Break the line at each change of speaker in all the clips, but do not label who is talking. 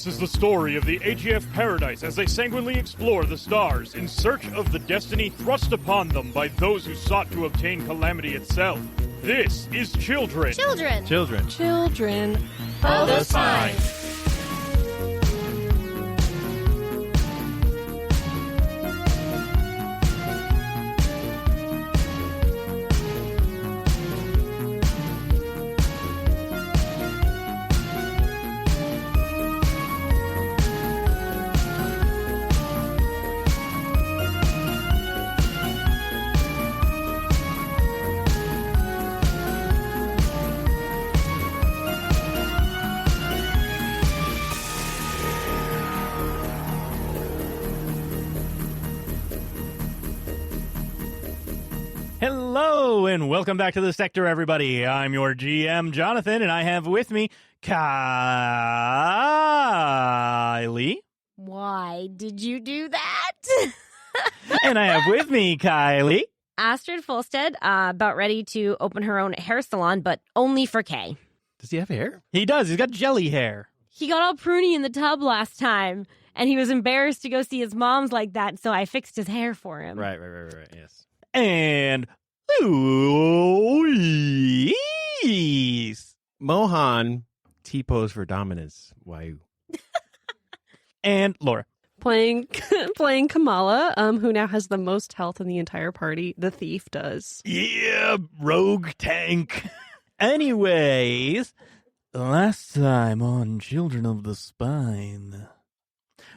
This is the story of the AGF Paradise as they sanguinely explore the stars in search of the destiny thrust upon them by those who sought to obtain calamity itself. This is Children.
Children.
Children.
Children.
Of the Spine.
Hello, and welcome back to the Sector, everybody. I'm your GM, Jonathan, and I have with me Kylie.
Why did you do that?
And I have with me Kylie.
Astrid Fulstead, about ready to open her own hair salon, but only for Kay.
Does he have hair?
He does. He's got jelly hair.
He got all pruny in the tub last time, and he was embarrassed to go see his mom's like that, so I fixed his hair for him.
Right, yes.
And Luis.
Mohan, T-pose for dominance. Why?
And Laura.
Playing Kamala, who now has the most health in the entire party. The thief does.
Yeah, rogue tank. Anyways, last time on Children of the Spine,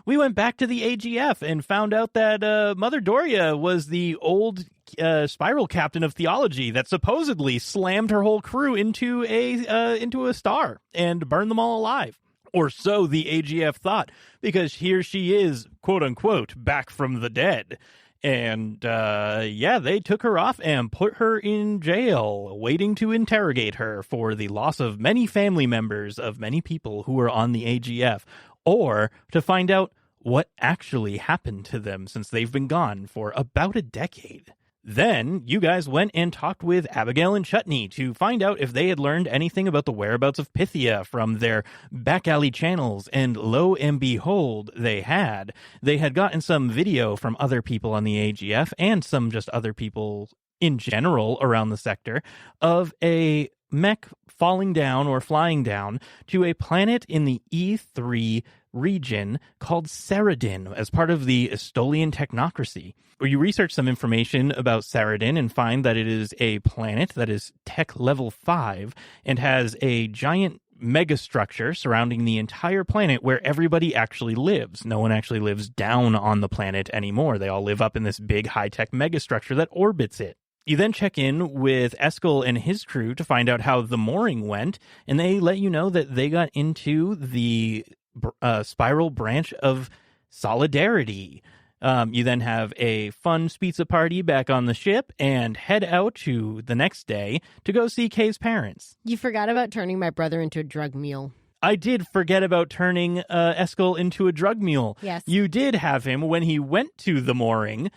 we went back to the AGF and found out that Mother Doria was the old spiral captain of theology that supposedly slammed her whole crew into a star and burned them all alive. Or so the AGF thought, because here she is, quote unquote, back from the dead. And they took her off and put her in jail, waiting to interrogate her for the loss of many family members of many people who were on the AGF, or to find out what actually happened to them since they've been gone for about a decade. Then you guys went and talked with Abigail and Chutney to find out if they had learned anything about the whereabouts of Pythia from their back alley channels, and lo and behold, they had. They had gotten some video from other people on the AGF and some just other people in general around the sector of a mech falling down or flying down to a planet in the E3 region called Seradin as part of the Estolian technocracy. Where you research some information about Seradin and find that it is a planet that is tech level 5 and has a giant megastructure surrounding the entire planet where everybody actually lives. No one actually lives down on the planet anymore. They all live up in this big high-tech megastructure that orbits it. You then check in with Eskel and his crew to find out how the mooring went, and they let you know that they got into the spiral branch of Solidarity. You then have a fun pizza party back on the ship and head out to the next day to go see Kay's parents.
You forgot about turning my brother into a drug mule.
I did forget about turning Eskel into a drug mule.
Yes.
You did have him, when he went to the mooring,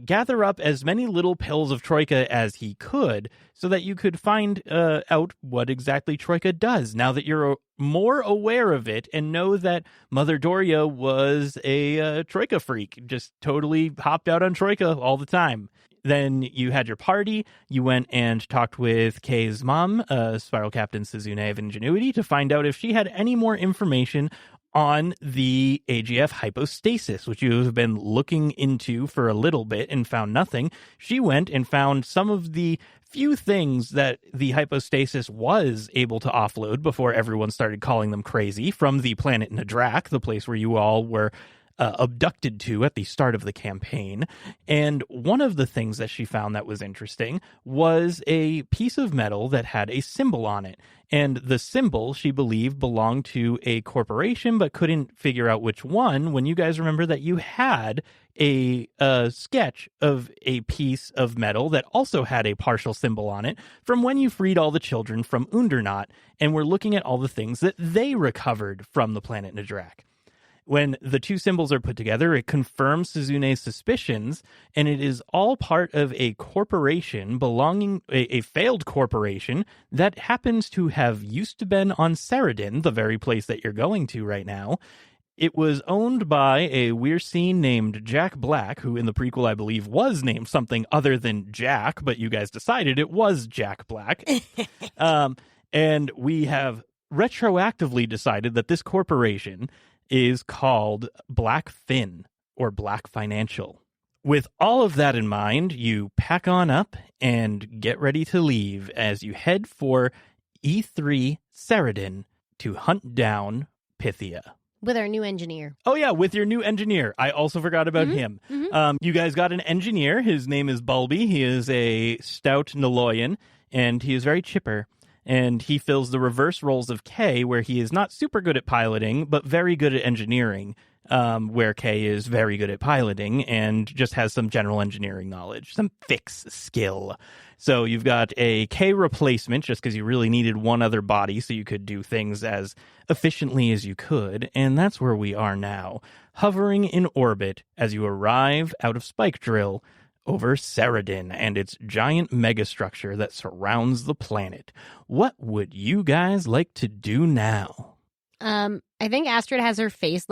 gather up as many little pills of Troika as he could so that you could find out what exactly Troika does now that you're more aware of it and know that Mother Doria was a Troika freak, just totally hopped out on Troika all the time. Then you had your party. You went and talked with Kay's mom, Spiral Captain Suzune of Ingenuity, to find out if she had any more information on the AGF hypostasis, which you have been looking into for a little bit and found nothing. She went and found some of the few things that the hypostasis was able to offload before everyone started calling them crazy from the planet Nadrak, the place where you all were abducted to at the start of the campaign. And one of the things that she found that was interesting was a piece of metal that had a symbol on it. And the symbol, she believed, belonged to a corporation, but couldn't figure out which one, when you guys remember that you had a sketch of a piece of metal that also had a partial symbol on it from when you freed all the children from Undernaut, and were looking at all the things that they recovered from the planet Nadrak. When the two symbols are put together, it confirms Suzune's suspicions, and it is all part of a corporation a failed corporation that happens to have used to been on Seradin, the very place that you're going to right now. It was owned by a Weirsine named Jack Black, who in the prequel, I believe, was named something other than Jack, but you guys decided it was Jack Black. And we have retroactively decided that this corporation is called Black Fin, or Black Financial. With all of that in mind, you pack on up and get ready to leave as you head for E3 Seradin to hunt down Pythia.
With our new engineer.
Oh, yeah, with your new engineer. I also forgot about him. You guys got an engineer. His name is Bulby. He is a stout Niloyan, and he is very chipper. And he fills the reverse roles of Kay, where he is not super good at piloting, but very good at engineering, where Kay is very good at piloting and just has some general engineering knowledge, some fix skill. So you've got a Kay replacement, just because you really needed one other body so you could do things as efficiently as you could. And that's where we are now, hovering in orbit as you arrive out of Spike Drill over Seradin and its giant megastructure that surrounds the planet. What would you guys like to do now?
I think Astrid has her face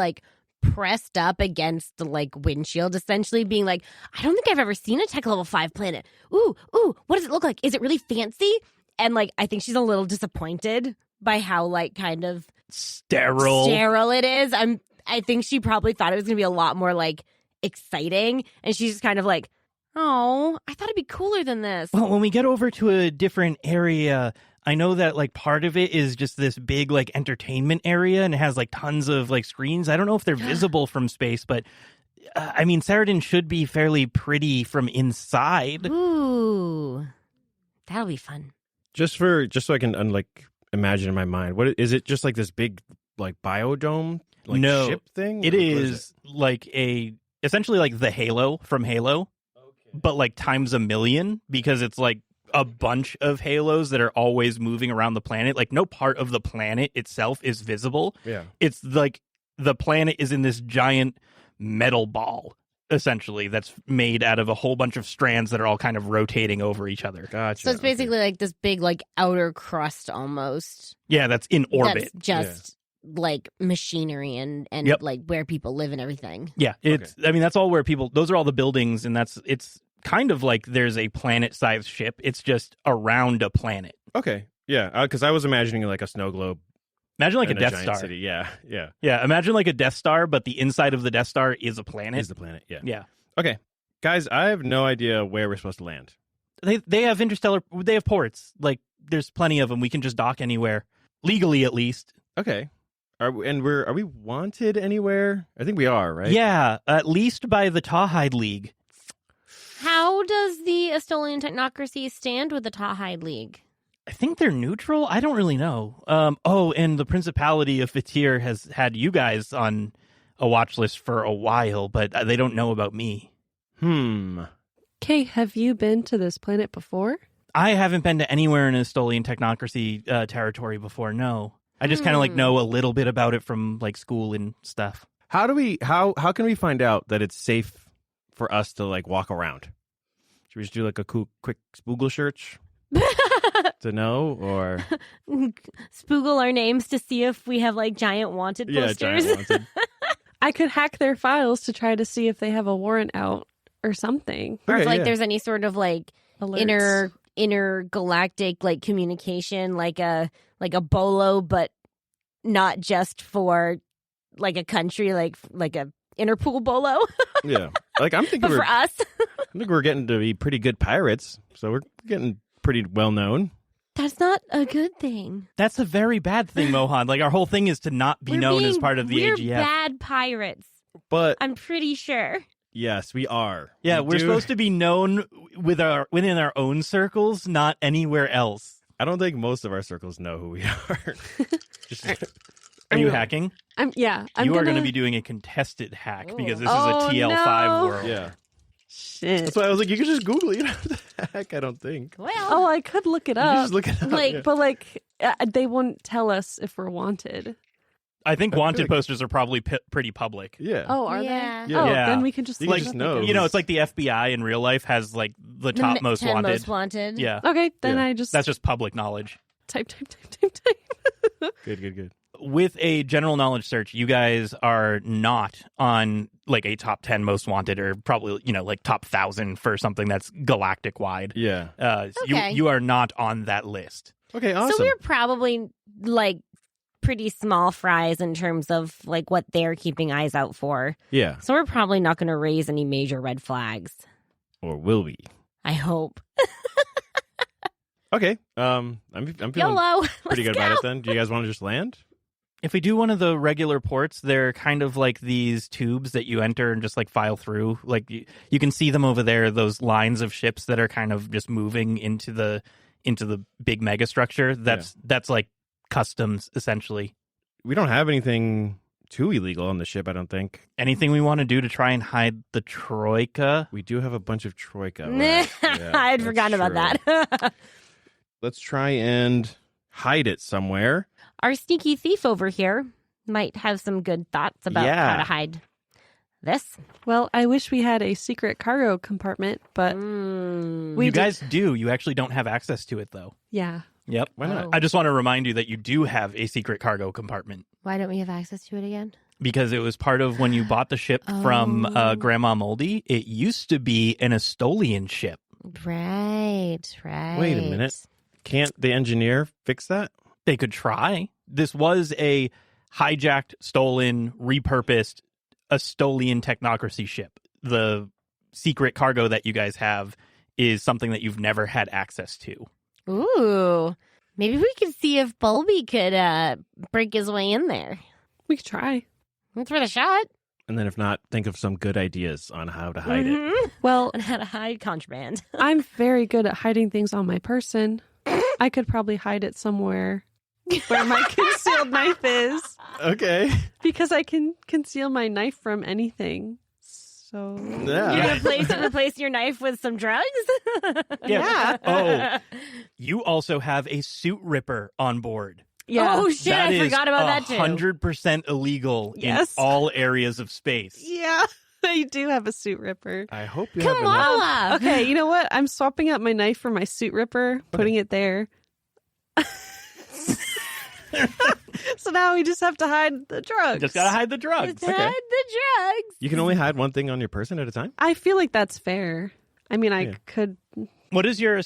pressed up against the windshield, essentially being like, I don't think I've ever seen a tech level 5 planet. Ooh, what does it look like? Is it really fancy? And I think she's a little disappointed by how kind of sterile it is. I think she probably thought it was gonna be a lot more exciting, and she's just kind of like, oh, I thought it'd be cooler than this.
Well, when we get over to a different area, I know that part of it is just this big entertainment area, and it has tons of screens. I don't know if they're visible from space, but I mean, Seradin should be fairly pretty from inside.
Ooh, that'll be fun.
Just so I can imagine in my mind, what is it? Just this big biodome
no,
ship thing?
It is essentially the Halo from Halo, but times a million, because it's a bunch of halos that are always moving around the planet. No part of the planet itself is visible.
Yeah.
It's the planet is in this giant metal ball, essentially, that's made out of a whole bunch of strands that are all kind of rotating over each other.
Gotcha.
So it's basically this big outer crust almost.
Yeah, that's in orbit.
That's just machinery and
yep.
Where people live and everything.
Yeah, it's. Okay. I mean, that's all where people. Those are all the buildings, and it's kind of there's a planet-sized ship. It's just around a planet.
Okay, yeah, because I was imagining a snow globe.
Imagine a Death
giant
Star.
City. Yeah.
Imagine a Death Star, but the inside of the Death Star is a planet.
Is the planet? Yeah.
Yeah.
Okay, guys, I have no idea where we're supposed to land.
They have interstellar. They have ports. There's plenty of them. We can just dock anywhere, legally at least.
Okay. Are we wanted anywhere? I think we are, right?
Yeah, at least by the Tawhide League.
How does the Estolian technocracy stand with the Tawhide League?
I think they're neutral. I don't really know. And the Principality of Fatir has had you guys on a watch list for a while, but they don't know about me.
Kay, have you been to this planet before?
I haven't been to anywhere in Estolian technocracy territory before, no. I just kind of know a little bit about it from school and stuff.
How can we find out that it's safe for us to walk around? Should we just do a quick spoogle search to know, or
spoogle our names to see if we have giant wanted posters?
Yeah, giant wanted.
I could hack their files to try to see if they have a warrant out or something.
Or if there's any sort of intergalactic communication, like a bolo, but not just for a country, like a Interpol bolo.
Yeah, I'm thinking,
but for us,
I think we're getting to be pretty good pirates, so we're getting pretty well known.
That's not a good thing.
That's a very bad thing, Mohan. Our whole thing is to not be known as part of the AGF.
We're bad pirates,
but
I'm pretty sure.
Yes, we are.
Yeah, we're supposed to be known within our own circles, not anywhere else.
I don't think most of our circles know who we are.
Are you hacking?
Yeah.
You are going to be doing a contested hack because this is a TL5 world.
Yeah.
Shit.
That's why I was you can just Google it. You don't have to hack, I don't think.
Well,
I could look it
You
up.
can just look it up.
But they won't tell us if we're wanted.
I think
I feel
wanted
like-
posters are probably pretty public.
Yeah.
Oh, are
Yeah.
they?
Yeah.
Oh,
Yeah.
then we can just
You
look
can
it
just
up, I
know.
guess.
You know, it's like the FBI in real life has like the top most
10
wanted.
most wanted.
Yeah,
Okay, then
Yeah.
I just
that's just public knowledge.
type.
Good.
With a general knowledge search, you guys are not on like a top 10 most wanted, or probably, like top 1,000 for something that's galactic wide.
Yeah.
Okay.
You are not on that list.
Okay, awesome.
So we're probably like pretty small fries in terms of like what they're keeping eyes out for.
Yeah.
So we're probably not going to raise any major red flags.
Or will we?
I hope.
Okay. I'm feeling
YOLO.
pretty good
Let's
about
go.
it then. Do you guys want to just land?
If we do one of the regular ports, they're kind of like these tubes that you enter and just like file through. Like you can see them over there, those lines of ships that are kind of just moving into the big mega structure. That's like customs, essentially.
We don't have anything too illegal on the ship, I don't think.
Anything we want to do to try and hide the Troika?
We do have a bunch of Troika.
Nah,
Right? Yeah,
I'd
that's
forgotten about
true.
that.
Let's try and hide it somewhere.
Our sneaky thief over here might have some good thoughts about
Yeah.
how to hide this.
Well, I wish we had a secret cargo compartment, but
We
You
did-
guys do. You actually don't have access to it, though.
yeah.
Yep.
Why not?
Oh.
I just want to remind you that you do have a secret cargo compartment
Why don't we have access to it again?
because it was part of when you bought the ship from
Oh.
Grandma Moldy. It used to be an Estolian ship.
Right.
Wait a minute. Can't the engineer fix that?
They could try. This was a hijacked, stolen, repurposed Estolian technocracy ship. The secret cargo that you guys have is something that you've never had access to.
Ooh. Maybe we could see if Bulby could break his way in there.
We could try.
That's worth a shot.
And then if not, think of some good ideas on how to hide it.
Mhm.
Well,
On how to hide contraband.
I'm very good at hiding things on my person. I could probably hide it somewhere where my concealed knife is,
Okay.
because I can conceal my knife from anything. So
Yeah.
You're going to replace your knife with some drugs?
Yeah.
Oh, you also have a suit ripper on board.
yeah.
Oh, shit.
That
I
is
forgot about that, too.
100% illegal
Yes.
in all areas of space.
Yeah. I do have a suit ripper.
I hope you have enough.
Kamala!
Okay, you know what? I'm swapping out my knife for my suit ripper, putting it there. So now we just have to hide the drugs.
Just gotta hide the drugs.
Let's hide the drugs.
You can only hide one thing on your person at a time?
I feel like that's fair. I mean, I
Yeah.
could.
What is your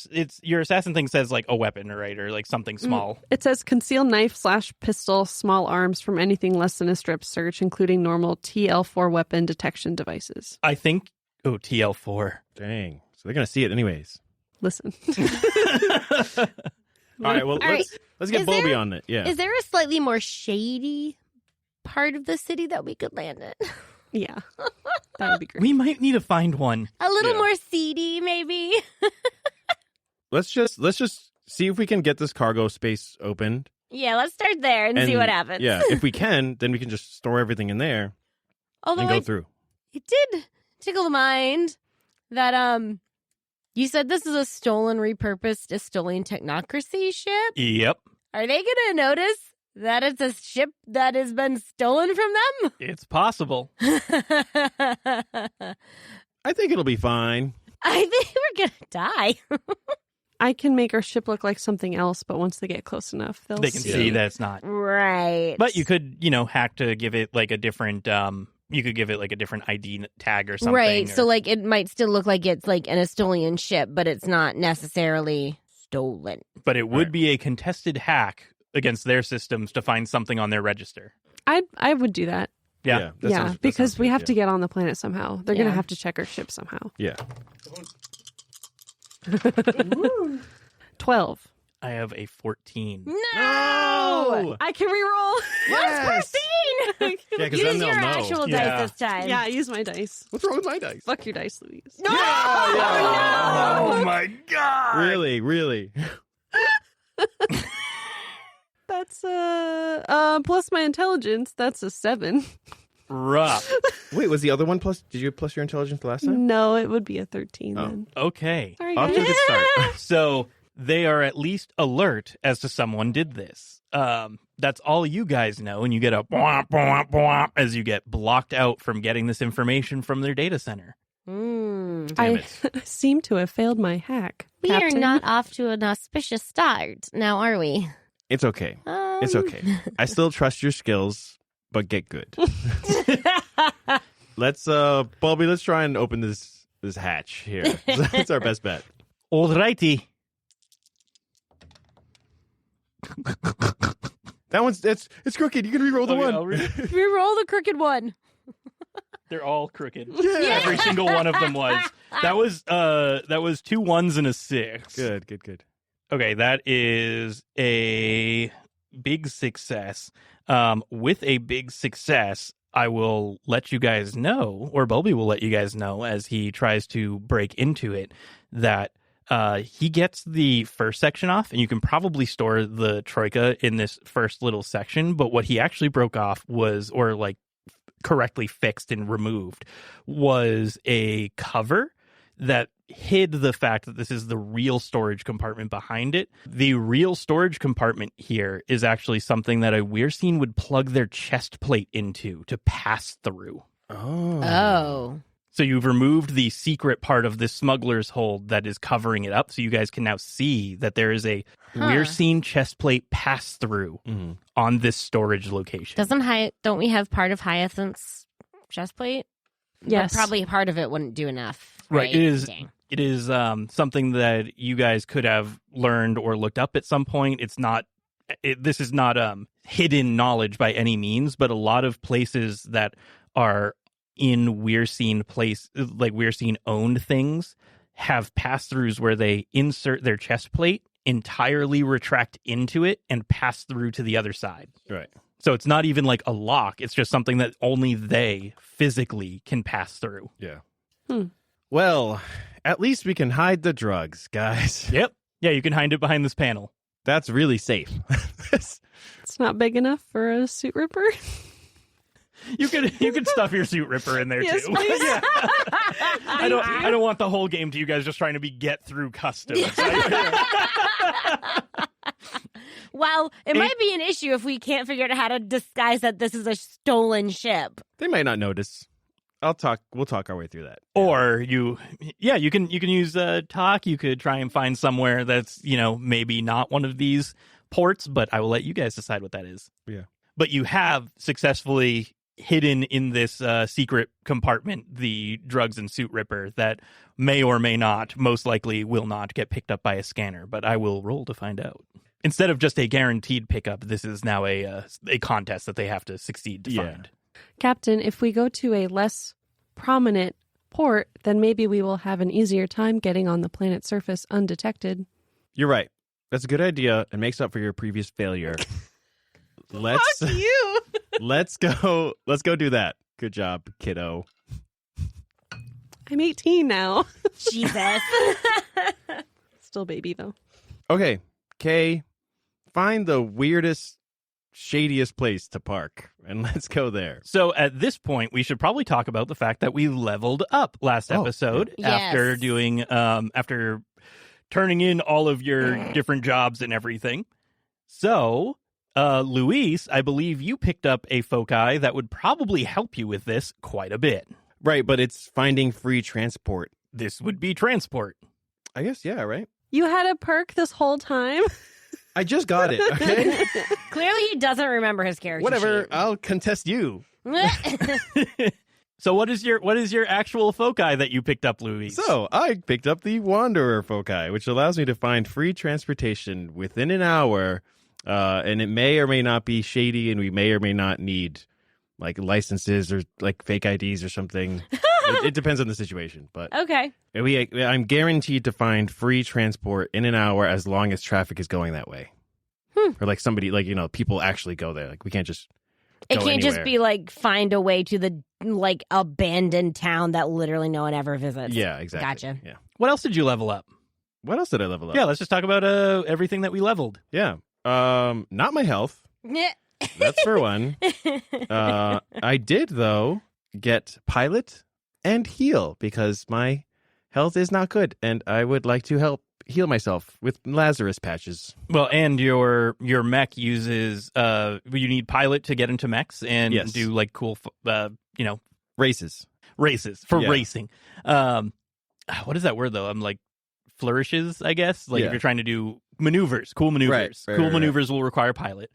assassin thing says like a weapon, right? Or like something small.
It says conceal knife / pistol, small arms from anything less than a strip search, including normal TL4 weapon detection devices.
I think, TL4.
Dang. So they're going to see it anyways.
Listen.
All right, well,
All right.
let's get
Is
Bulby
there-
on it. Yeah.
Is there a slightly more shady part of the city that we could land in?
Yeah. That would be great.
We might need to find one.
A little
Yeah.
more seedy, maybe?
Let's just see if we can get this cargo space opened.
Yeah, let's start there and see what happens.
Yeah, if we can, then we can just store everything in there
Although
and go through.
it did tickle the mind that you said this is a stolen, repurposed Estolian technocracy ship.
Yep.
Are they gonna notice that it's a ship that has been stolen from them?
It's possible.
I
I think it'll be fine.
think we're gonna die.
I can make our ship look like something else, but once they get close enough, they'll
They can
see.
see that it's not.
Right.
But you could, hack to give it like a different you could give it like a different ID tag or something.
Right.
or-
So like it might still look like it's like an Estolian ship, but it's not necessarily stolen.
but it would
Right.
be a contested hack against their systems to find something on their register.
I would do that.
Yeah.
that
Yeah,
sounds
because we
good,
have
yeah.
to get on the planet somehow. They're going
Yeah.
to have to check our ship somehow.
Yeah.
12.
I have a 14.
No!
I can reroll.
What's Christine?
Yeah, 'cause then
Use
they'll
your
know.
actual
Yeah.
dice this time.
Yeah, I use my dice.
What's wrong with my dice?
Fuck your dice, Louise.
No!
Oh my god.
Really?
That's plus my intelligence. That's a 7.
Rough.
Wait, was the other one plus? Did you plus your intelligence the last time?
No, it would be a 13
Oh.
then.
Okay.
Sorry,
Off to a
guys.
good start.
So they are at least alert as to someone did this. That's all you guys know, and you get a bwomp, bwomp, bwomp as you get blocked out from getting this information from their data center.
Mm.
Damn
I seem to have failed my hack.
We are
Captain.
not off to an auspicious start, now are we?
It's okay. It's okay. I still trust your skills, but get good. Let's Bobby, let's try and open this hatch here. That's our best bet.
Alrighty.
That one's it's crooked. You can re-roll the one.
We roll the crooked one.
They're all crooked. Yeah. Every single one of them was. That was 2 1s and a 6.
Good.
Okay, that is a big success. With a big success, I will let you guys know, or Bulby will let you guys know as he tries to break into it, that he gets the first section off, and you can probably store the troika in this first little section, but what he actually broke off was, or like correctly fixed and removed, was a cover that hid the fact that this is the real storage compartment behind it. The real storage compartment here is actually something that a Weird would plug their chest plate into to pass through.
Oh.
So you've removed the secret part of this smuggler's hold that is covering it up, so you guys can now see that there is a Weird chest plate pass through on this storage location.
Don't we have part of Hyacinth's chest plate?
Yes.
But probably part of it wouldn't do enough.
Right.
Dang.
It is something that you guys could have learned or looked up at some point. This is not hidden knowledge by any means, but a lot of places that are in Weird owned things have pass-throughs where they insert their chest plate, entirely retract into it, and pass through to the other side.
Right.
So it's not even like a lock. It's just something that only they physically can pass through.
Yeah. Well, at least we can hide the drugs, guys.
Yep. Yeah, you can hide it behind this panel.
That's really safe.
It's not big enough for a suit ripper.
You could stuff your suit ripper in there
Yes,
too.
please.
Yeah. I don't want the whole game to you guys just trying to be get through customs.
Well, it might be an issue if we can't figure out how to disguise that this is a stolen ship.
They might not notice. We'll talk our way through that.
Or you can use talk. You could try and find somewhere that's, maybe not one of these ports, but I will let you guys decide what that is.
Yeah.
But you have successfully hidden in this secret compartment the drugs and suit ripper that may or may not, most likely will not get picked up by a scanner, but I will roll to find out. Instead of just a guaranteed pickup, this is now a contest that they have to succeed to find.
Captain, if we go to a less prominent port, then maybe we will have an easier time getting on the planet's surface undetected.
You're right. That's a good idea and makes up for your previous failure.
Fuck you!
Let's go do that. Good job, kiddo.
I'm 18 now.
Jesus.
Still baby, though.
Okay, Kay, find the weirdest, shadiest place to park, and let's go there.
So at this point, we should probably talk about the fact that we leveled up last episode after
Yes.
doing after turning in all of your different jobs and everything. So, Luis, I believe you picked up a foci that would probably help you with this quite a bit.
Right, but it's finding free transport.
This would be transport.
I guess, yeah, right?
You had a perk this whole time?
I just got it, okay?
Clearly he doesn't remember his character
Whatever,
sheet.
I'll contest you.
So what is your actual foci that you picked up, Luis?
So, I picked up the Wanderer foci, which allows me to find free transportation within an hour, and it may or may not be shady, and we may or may not need like licenses or like fake IDs or something. It depends on the situation, but
Okay.
I'm guaranteed to find free transport in an hour as long as traffic is going that way. Or like somebody, like, people actually go there. Like we can't just
It
go
can't just
anywhere.
be like find a way to the like abandoned town that literally no one ever visits.
Yeah, exactly.
Gotcha.
Yeah.
What else did you level up?
What else did I level up?
Yeah, let's just talk about everything that we leveled.
Yeah. Not my health. That's for one. I did, though, get pilot and heal because my health is not good, and I would like to help heal myself with Lazarus patches.
Well, and your mech uses you need pilot to get into mechs and
Yes.
do like cool
Races
for
Yeah.
racing. What is that word though? I'm like flourishes, I guess. Like
Yeah.
if you're trying to do maneuvers, cool maneuvers.
Right,
Cool
right.
maneuvers will require pilot.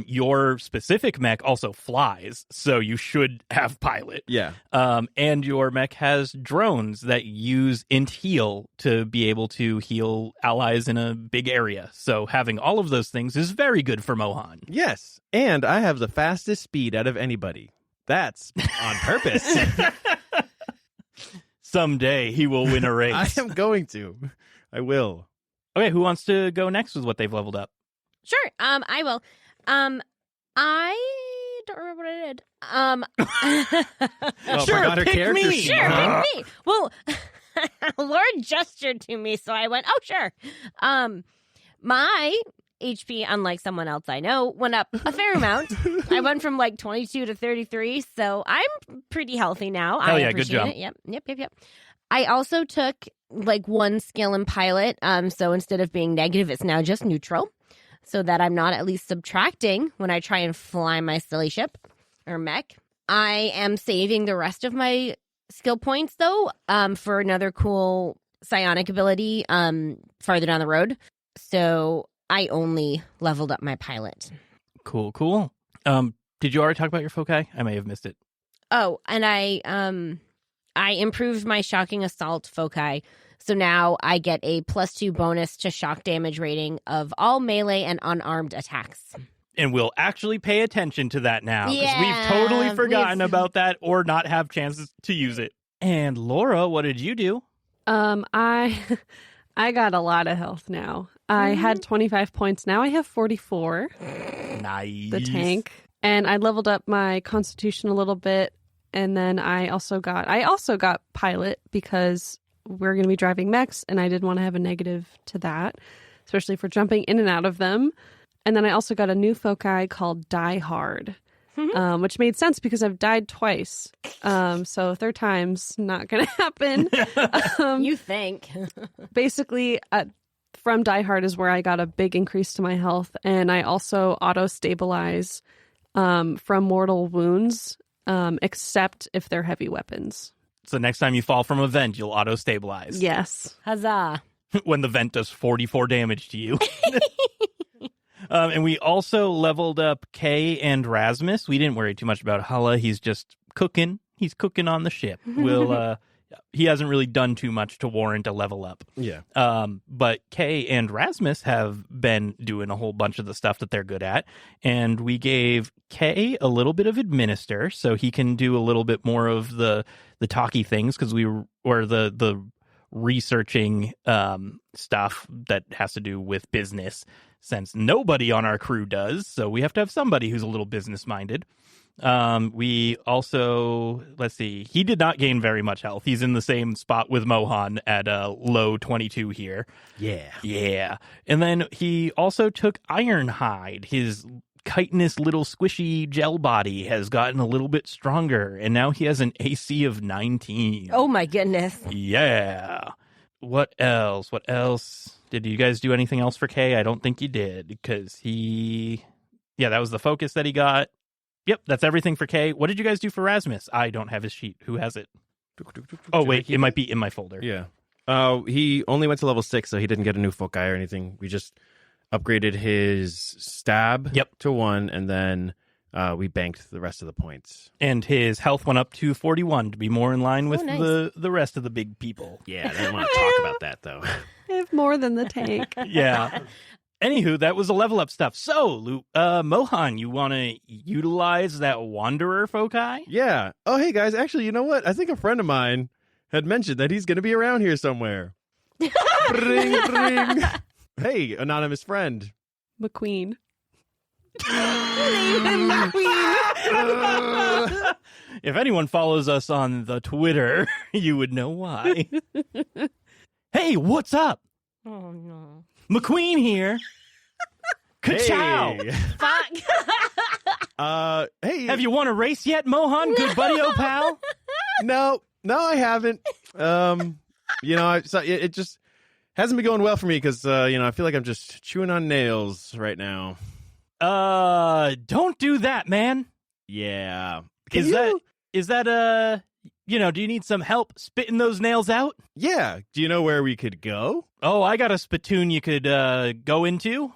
Your specific mech also flies, so you should have pilot.
Yeah.
And your mech has drones that use int heal to be able to heal allies in a big area. So having all of those things is very good for Mohan.
Yes. And I have the fastest speed out of anybody. That's on purpose.
Someday he will win a race.
I am going to. I will.
Okay, who wants to go next with what they've leveled up?
Sure. I will. I don't remember what I did.
Oh,
Sure,
forgot her
pick
character
me.
sheet,
Sure,
huh?
pick me. Well, Lord gestured to me, so I went, oh, sure. My HP, unlike someone else I know, went up a fair amount. I went from like 22 to 33, so I'm pretty healthy now.
Hell
I
yeah, good
appreciate
job.
it. Yep. I also took like one skill in pilot, so instead of being negative, it's now just neutral, so that I'm not at least subtracting when I try and fly my silly ship or mech. I am saving the rest of my skill points, though, for another cool psionic ability farther down the road. So I only leveled up my pilot.
Cool. Did you already talk about your foci? I may have missed it.
Oh, and I improved my shocking assault foci. So now I get a +2 bonus to shock damage rating of all melee and unarmed attacks.
And we'll actually pay attention to that now. 'Cause
Yeah,
we've totally forgotten
we've-
about that or not have chances to use it. And Laura, what did you do?
I got a lot of health now. I had 25 points. Now I have 44.
Nice.
The tank. And I leveled up my constitution a little bit. And then I also got pilot because we're going to be driving mechs and I didn't want to have a negative to that, especially for jumping in and out of them. And then I also got a new foci called Die Hard, which made sense because I've died twice. So third time's not going to happen.
You think.
Basically, from Die Hard is where I got a big increase to my health. And I also auto-stabilize from mortal wounds, except if they're heavy weapons.
So next time you fall from a vent, you'll auto-stabilize.
Yes.
Huzzah.
When the vent does 44 damage to you. And we also leveled up Kay and Rasmus. We didn't worry too much about Hala. He's just cooking. He's cooking on the ship. He hasn't really done too much to warrant a level up.
Yeah.
But Kay and Rasmus have been doing a whole bunch of the stuff that they're good at. And we gave Kay a little bit of administer so he can do a little bit more of the talky things because the researching stuff that has to do with business, since nobody on our crew does. So we have to have somebody who's a little business minded. We also, let's see, he did not gain very much health. He's in the same spot with Mohan at a low 22 here. Yeah. And then he also took Ironhide. His chitinous little squishy gel body has gotten a little bit stronger, and now he has an AC of 19.
Oh my goodness.
Yeah. What else? Did you guys do anything else for Kay? I don't think you did, because that was the focus that he got. Yep, that's everything for Kay. What did you guys do for Rasmus? I don't have his sheet. Who has it? Oh, wait, it might be in my folder.
Yeah. He only went to level 6, so he didn't get a new foci or anything. We just upgraded his stab to 1, and then we banked the rest of the points.
And his health went up to 41 to be more in line with
nice.
the rest of the big people.
Yeah, I didn't want to talk about that, though.
I have more than the tank.
Yeah. Anywho, that was the level up stuff. So, Mohan, you want to utilize that Wanderer foci?
Yeah. Oh, hey, guys. Actually, you know what? I think a friend of mine had mentioned that he's going to be around here somewhere. Ring, ring. Hey, anonymous friend.
McQueen.
If anyone follows us on the Twitter, you would know why. Hey, what's up?
Oh no.
McQueen here. Ka-chow!
Hey.
Fuck.
Hey.
Have you won a race yet, Mohan? Good buddy, oh pal?
No, I haven't. It just Hasn't been going well for me because, I feel like I'm just chewing on nails right now.
Don't do that, man.
Yeah.
Is that do you need some help spitting those nails out?
Yeah. Do you know where we could go?
Oh, I got a spittoon you could go into.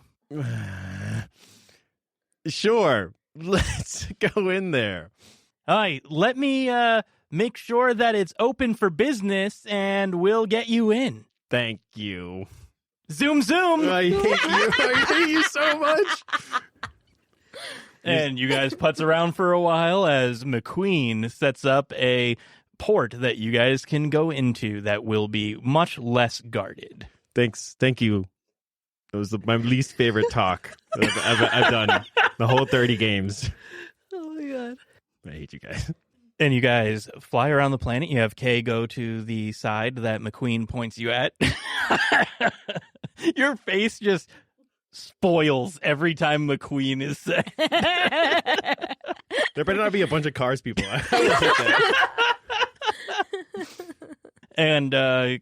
Sure. Let's go in there.
All right, let me make sure that it's open for business, and we'll get you in.
Thank you.
Zoom, zoom.
I hate you. I hate you so much.
And you guys putz around for a while as McQueen sets up a port that you guys can go into that will be much less guarded.
Thanks. Thank you. It was my least favorite talk I've done the whole 30 games.
Oh my god.
I hate you guys.
And you guys fly around the planet. You have Kay go to the side that McQueen points you at. Your face just spoils every time McQueen is said.
There better not be a bunch of cars people. I would take that.
And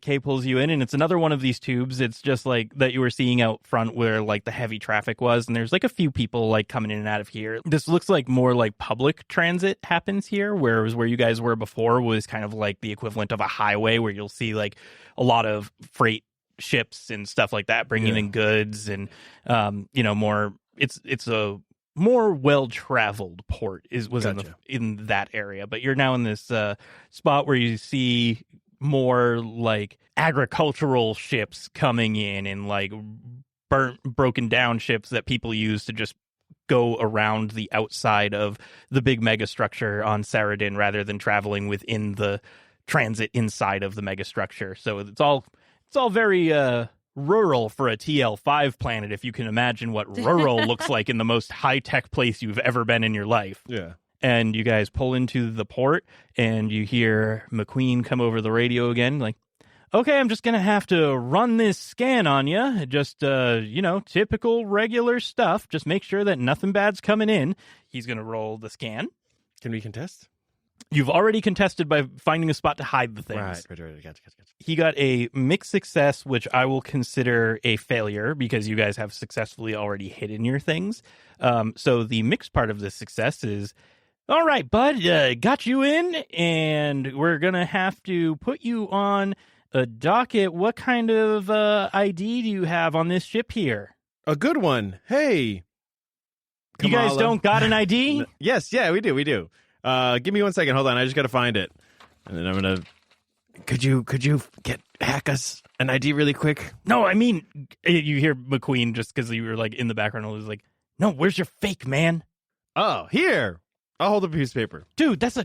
Kay pulls you in, and it's another one of these tubes. It's just like that you were seeing out front where like the heavy traffic was, and there's like a few people like coming in and out of here. This looks like more like public transit happens here, whereas where you guys were before was kind of like the equivalent of a highway where you'll see like a lot of freight ships and stuff like that bringing in goods and more. It's a more well-traveled port was in that area, but you're now in this spot where you see more like agricultural ships coming in and like broken down ships that people use to just go around the outside of the big megastructure on Seradin rather than traveling within the transit inside of the megastructure. So it's all very rural for a TL5 planet, if you can imagine what rural looks like in the most high-tech place you've ever been in your life.
Yeah.
And you guys pull into the port, and you hear McQueen come over the radio again, like, okay, I'm just going to have to run this scan on you. Just, typical regular stuff. Just make sure that nothing bad's coming in. He's going to roll the scan.
Can we contest?
You've already contested by finding a spot to hide the things.
Right. Gotcha.
He got a mixed success, which I will consider a failure because you guys have successfully already hidden your things. So the mixed part of this success is, all right, bud, got you in, and we're going to have to put you on a docket. What kind of ID do you have on this ship here?
A good one. Hey.
You guys
Kamala.
don't got an ID?
Yes, yeah, we do. Give me 1 second. Hold on. I just got to find it. And then I'm going to... Could you hack us an ID really quick?
No, I mean, you hear McQueen just because you were like in the background. Was like, no, where's your fake, man?
Oh, here. I'll hold up a piece of paper.
Dude, that's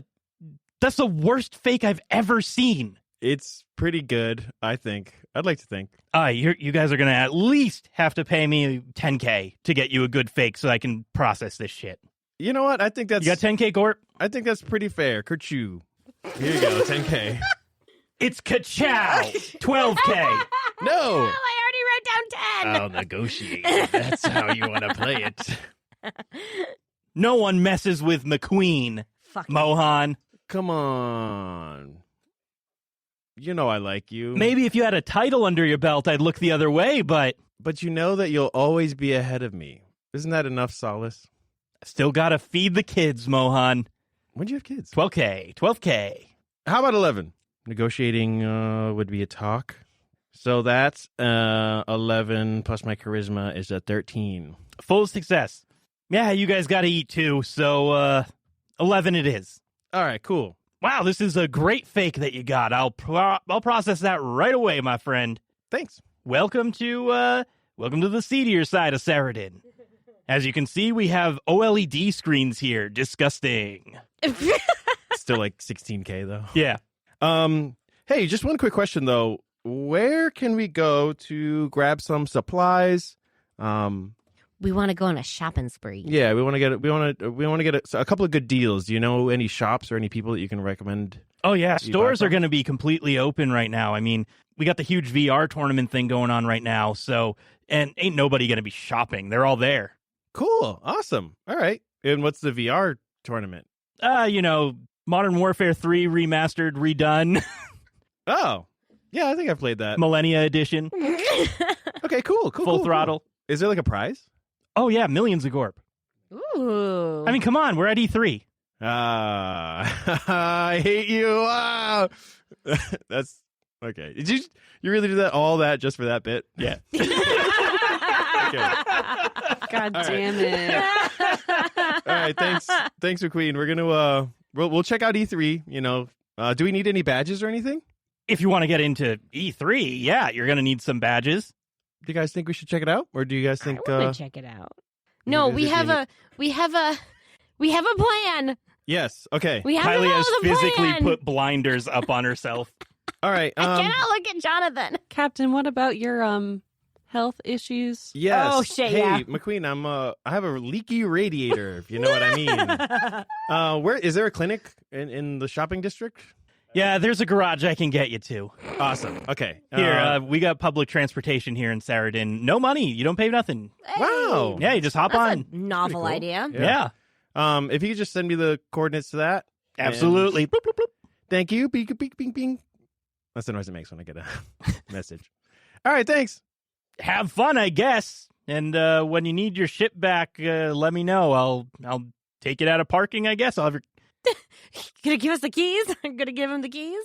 the worst fake I've ever seen.
It's pretty good, I think. I'd like to think.
You guys are going to at least have to pay me $10K to get you a good fake so I can process this shit.
You know what? I think that's...
You got $10K, Gort?
I think that's pretty fair. Kerchoo. Here you go, $10K.
It's ka-chow! $12K!
No!
I already wrote down 10.
I'll negotiate. That's how you want to play it.
No one messes with McQueen,
Fuck
Mohan.
Come on. You know I like you.
Maybe if you had a title under your belt, I'd look the other way, but...
But you know that you'll always be ahead of me. Isn't that enough solace?
Still gotta feed the kids, Mohan.
When do you have kids?
12K.
How about 11? Negotiating would be a talk. So that's 11 plus my charisma is a 13.
Full success. Yeah, you guys gotta eat too, so 11 it is.
All right, cool.
Wow, this is a great fake that you got. I'll process that right away, my friend.
Thanks.
Welcome to the seedier side of Seradin. As you can see, we have OLED screens here. Disgusting.
Still like 16K though.
Yeah.
Hey, just one quick question though. Where can we go to grab some supplies?
We want to go on a shopping spree.
Yeah, we want to get a couple of good deals. Do you know any shops or any people that you can recommend?
Oh yeah,
You
stores
buy
are
from?
going to be completely open right now. I mean, we got the huge VR tournament thing going on right now, so and ain't nobody going to be shopping. They're all there.
Cool. Awesome. All right. And what's the VR tournament?
Modern Warfare 3 remastered, redone,
Oh, yeah, I think I played that.
Millennia Edition.
Okay, cool.
Full throttle.
Is there like a prize?
Oh, yeah, millions of gorp.
Ooh.
I mean, come on, we're at E3.
I hate you. That's okay. Did you really do all that just for that bit?
Yeah.
Okay.
God
All
damn it.
All right, thanks, McQueen. We're gonna we'll check out E3. Do we need any badges or anything?
If you want to get into E3, yeah, you're going to need some badges.
Do you guys think we should check it out, or do you guys think?
I want to check it out. No, we have a plan.
Yes. Okay.
We have
Kylie has
a
physically
plan.
put blinders up on herself.
All right.
I cannot look at Jonathan.
Captain, what about your health issues?
Yes.
Oh, shit,
Hey,
yeah.
McQueen, I have a leaky radiator, if you know what I mean. Where is there a clinic in the shopping district?
Yeah, there's a garage I can get you to.
Awesome. Okay.
Here, we got public transportation here in Seradin. No money. You don't pay nothing.
Wow.
Yeah, you just hop
That's
on.
a novel
cool.
idea.
Yeah.
If you could just send me the coordinates to that.
Absolutely. Bloop, bloop, bloop.
Thank you. Beep, beep, beep, beep. That's the noise it makes when I get a message. All right. Thanks.
Have fun, I guess. And when you need your ship back, let me know. I'll take it out of parking, I guess. I'll have your...
Gonna give us the keys? I'm gonna give him the keys?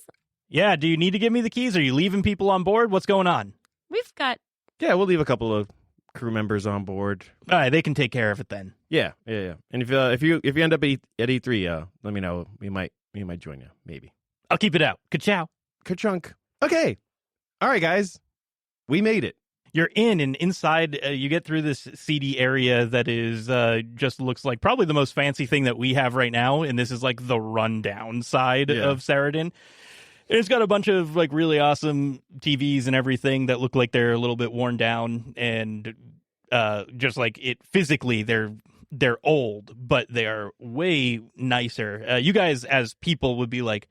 Yeah, do you need to give me the keys? Are you leaving people on board? What's going on?
We've got...
Yeah, we'll leave a couple of crew members on board.
All right, they can take care of it then.
Yeah. And if you end up at E3, let me know. We might join you, maybe.
I'll keep it out. Ka-chow.
Ka-chunk. Okay. All right, guys. We made it.
You're in, and inside you get through this seedy area that is just looks like probably the most fancy thing that we have right now, and this is like the rundown side of Seradin. It's got a bunch of like really awesome TVs and everything that look like they're a little bit worn down, and just like it physically, they're old, but they are way nicer. You guys as people would be like,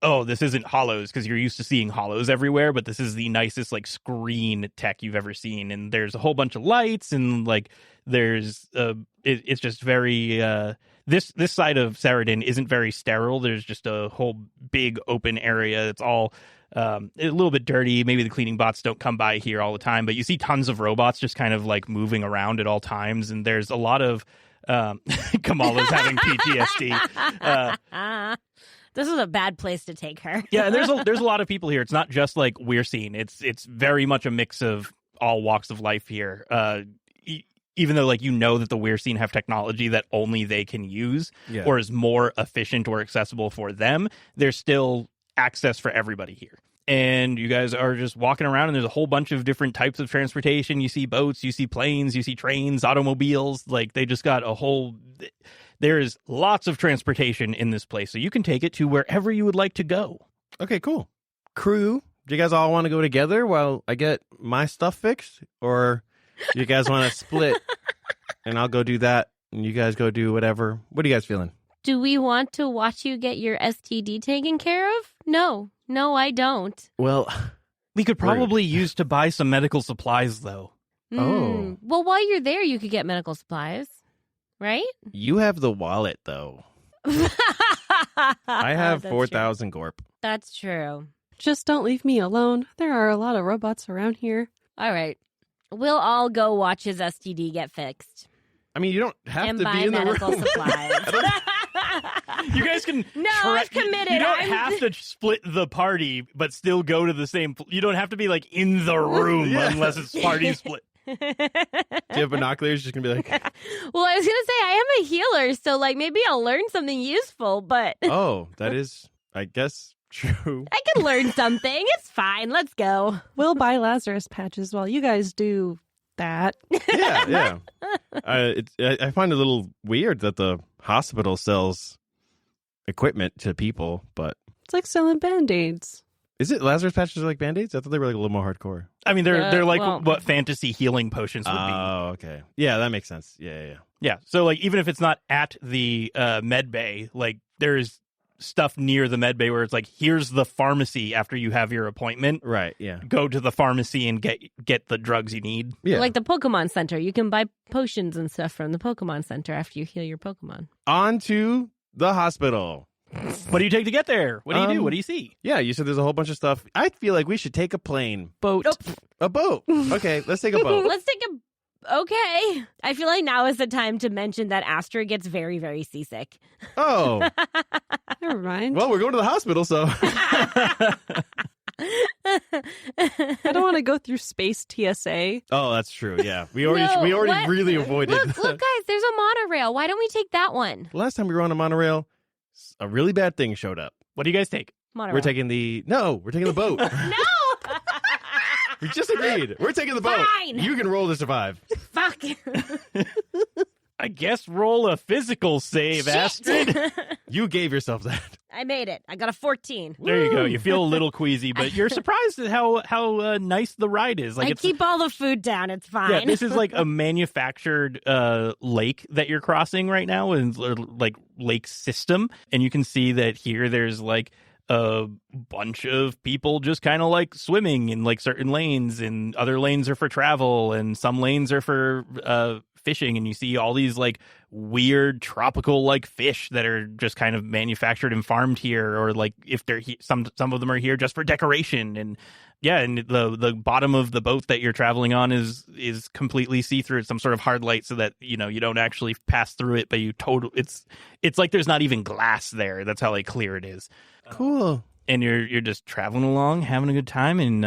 oh, this isn't hollows because you're used to seeing hollows everywhere, but this is the nicest like screen tech you've ever seen. And there's a whole bunch of lights and like there's it's just very this side of Seradin isn't very sterile. There's just a whole big open area. It's all a little bit dirty. Maybe the cleaning bots don't come by here all the time, but you see tons of robots just kind of like moving around at all times. And there's a lot of Kamala's having PTSD.
This is a bad place to take her.
Yeah, and there's a lot of people here. It's not just like we're seeing. It's very much a mix of all walks of life here. Even though like that the Weir scene have technology that only they can use or is more efficient or accessible for them, there's still access for everybody here. And you guys are just walking around, and there's a whole bunch of different types of transportation. You see boats, you see planes, you see trains, automobiles. Like they just got a whole... There's lots of transportation in this place, so you can take it to wherever you would like to go.
Okay, cool. Crew, do you guys all want to go together while I get my stuff fixed? Or do you guys want to split and I'll go do that and you guys go do whatever? What are you guys feeling?
Do we want to watch you get your STD taken care of? No, I don't.
Well,
we could probably use to buy some medical supplies, though.
Oh.
Well, while you're there, you could get medical supplies, right?
You have the wallet, though. I have
That's
4,000 gorp.
That's true.
Just don't leave me alone. There are a lot of robots around here.
All right. We'll all go watch his STD get fixed.
I mean, you don't have
and
to
buy
be in the
medical
room.
supplies.
You guys can...
No, I've committed.
You don't have to split the party, but still go to the same... You don't have to be, like, in the room unless it's party split.
Do you have binoculars? Just going to be like...
Well, I was going to say, I am a healer, so, like, maybe I'll learn something useful, but...
Oh, that is, I guess, true.
I can learn something. It's fine. Let's go.
We'll buy Lazarus patches while you guys do that.
Yeah. I find it a little weird that the hospital sells equipment to people, but...
It's like selling Band-Aids.
Is it Lazarus patches are like Band-Aids? I thought they were like a little more hardcore.
I mean, they're like what fantasy healing potions would be.
Oh, okay. Yeah, that makes sense. Yeah.
Yeah, so like even if it's not at the med bay, like there's stuff near the med bay where it's like, here's the pharmacy after you have your appointment.
Right, yeah.
Go to the pharmacy and get the drugs you need.
Yeah.
Like the Pokemon Center. You can buy potions and stuff from the Pokemon Center after you heal your Pokemon.
On to the hospital.
What do you take to get there? What do you do? What do you see?
Yeah, you said there's a whole bunch of stuff. I feel like we should take a plane.
Boat.
A boat. Okay, let's take a boat.
Let's take a... Okay. I feel like now is the time to mention that Astrid gets very, very seasick.
Oh.
Never mind.
Well, we're going to the hospital, so.
I don't want to go through space TSA.
Oh, that's true. Yeah. We already
what?
really avoided.
Look, guys, there's a monorail. Why don't we take that one?
Last time we were on a monorail, a really bad thing showed up.
What do you guys take?
Monorail.
We're taking the boat.
No!
We just agreed. We're taking the boat.
Fine.
You can roll to survive.
Fuck.
I guess roll a physical save,
Shit.
Astrid.
You gave yourself that.
I made it. I got a 14.
There you go. You feel a little queasy, but you're surprised at how nice the ride is. Like
I
it's
keep all the food down. It's fine.
Yeah, this is like a manufactured lake that you're crossing right now, and like lake system, and you can see that here there's like a bunch of people just kind of like swimming in like certain lanes, and other lanes are for travel, and some lanes are for fishing, and you see all these like weird tropical like fish that are just kind of manufactured and farmed here, or like if they're some of them are here just for decoration. And yeah, and the bottom of the boat that you're traveling on is completely see-through. It's some sort of hard light so that you don't actually pass through it, but it's like there's not even glass there. That's how like clear it is.
Cool.
And you're just traveling along, having a good time, and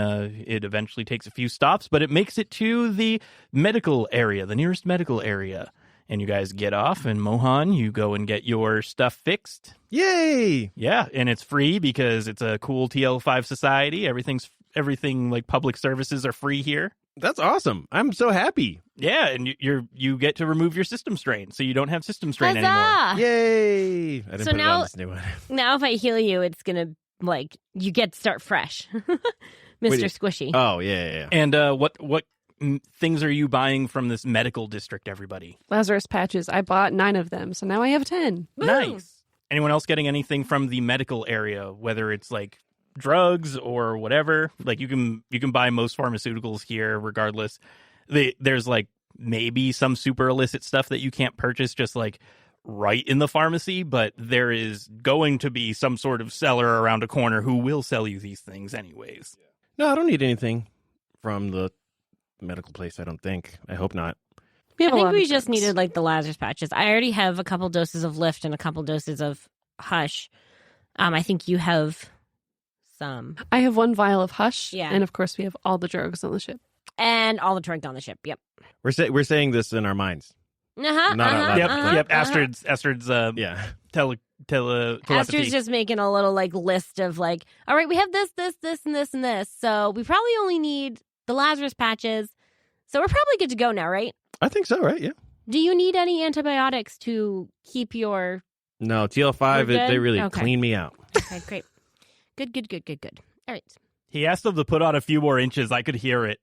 it eventually takes a few stops, but it makes it to the medical area, the nearest medical area. And you guys get off, and Mohan, you go and get your stuff fixed.
Yay!
Yeah, and it's free because it's a cool TL5 society. Everything like public services are free here.
That's awesome. I'm so happy.
Yeah, and you get to remove your system strain, so you don't have system strain anymore.
Huzzah!
Yay! I didn't
So
put it
now-
on this new one.
Now if I heal you, it's going to, like, you get to start fresh. Mr.
Wait,
Squishy.
Oh, yeah.
And what things are you buying from this medical district, everybody?
Lazarus patches. I bought 9 of them, so now I have 10.
Woo!
Nice. Anyone else getting anything from the medical area, whether it's like drugs or whatever? Like you can buy most pharmaceuticals here regardless. There's like maybe some super illicit stuff that you can't purchase just like right in the pharmacy, but there is going to be some sort of seller around a corner who will sell you these things anyways.
No, I don't need anything from the medical place, I don't think. I hope not.
We
I
have a
think
lot
we
of
just
drugs.
needed like the Lazarus patches. I already have a couple doses of Lift and a couple doses of Hush. I think you have some.
I have 1 vial of Hush.
Yeah.
And of course, we have all the drugs on the ship.
And all the drugs on the ship. Yep.
We're saying this in our minds.
Uh-huh,
Not out loud.
Yep. Astrid's
Yeah.
telepathy.
Astrid's just making a little like list of like, all right, we have this, and this, and this. So we probably only need the Lazarus patches. So we're probably good to go now, right?
I think so, right? Yeah.
Do you need any antibiotics to keep your...
No, TL5,
We're good?
they really
Okay.
clean me out.
Okay, great. Good. All right.
He asked them to put on a few more inches. I could hear it.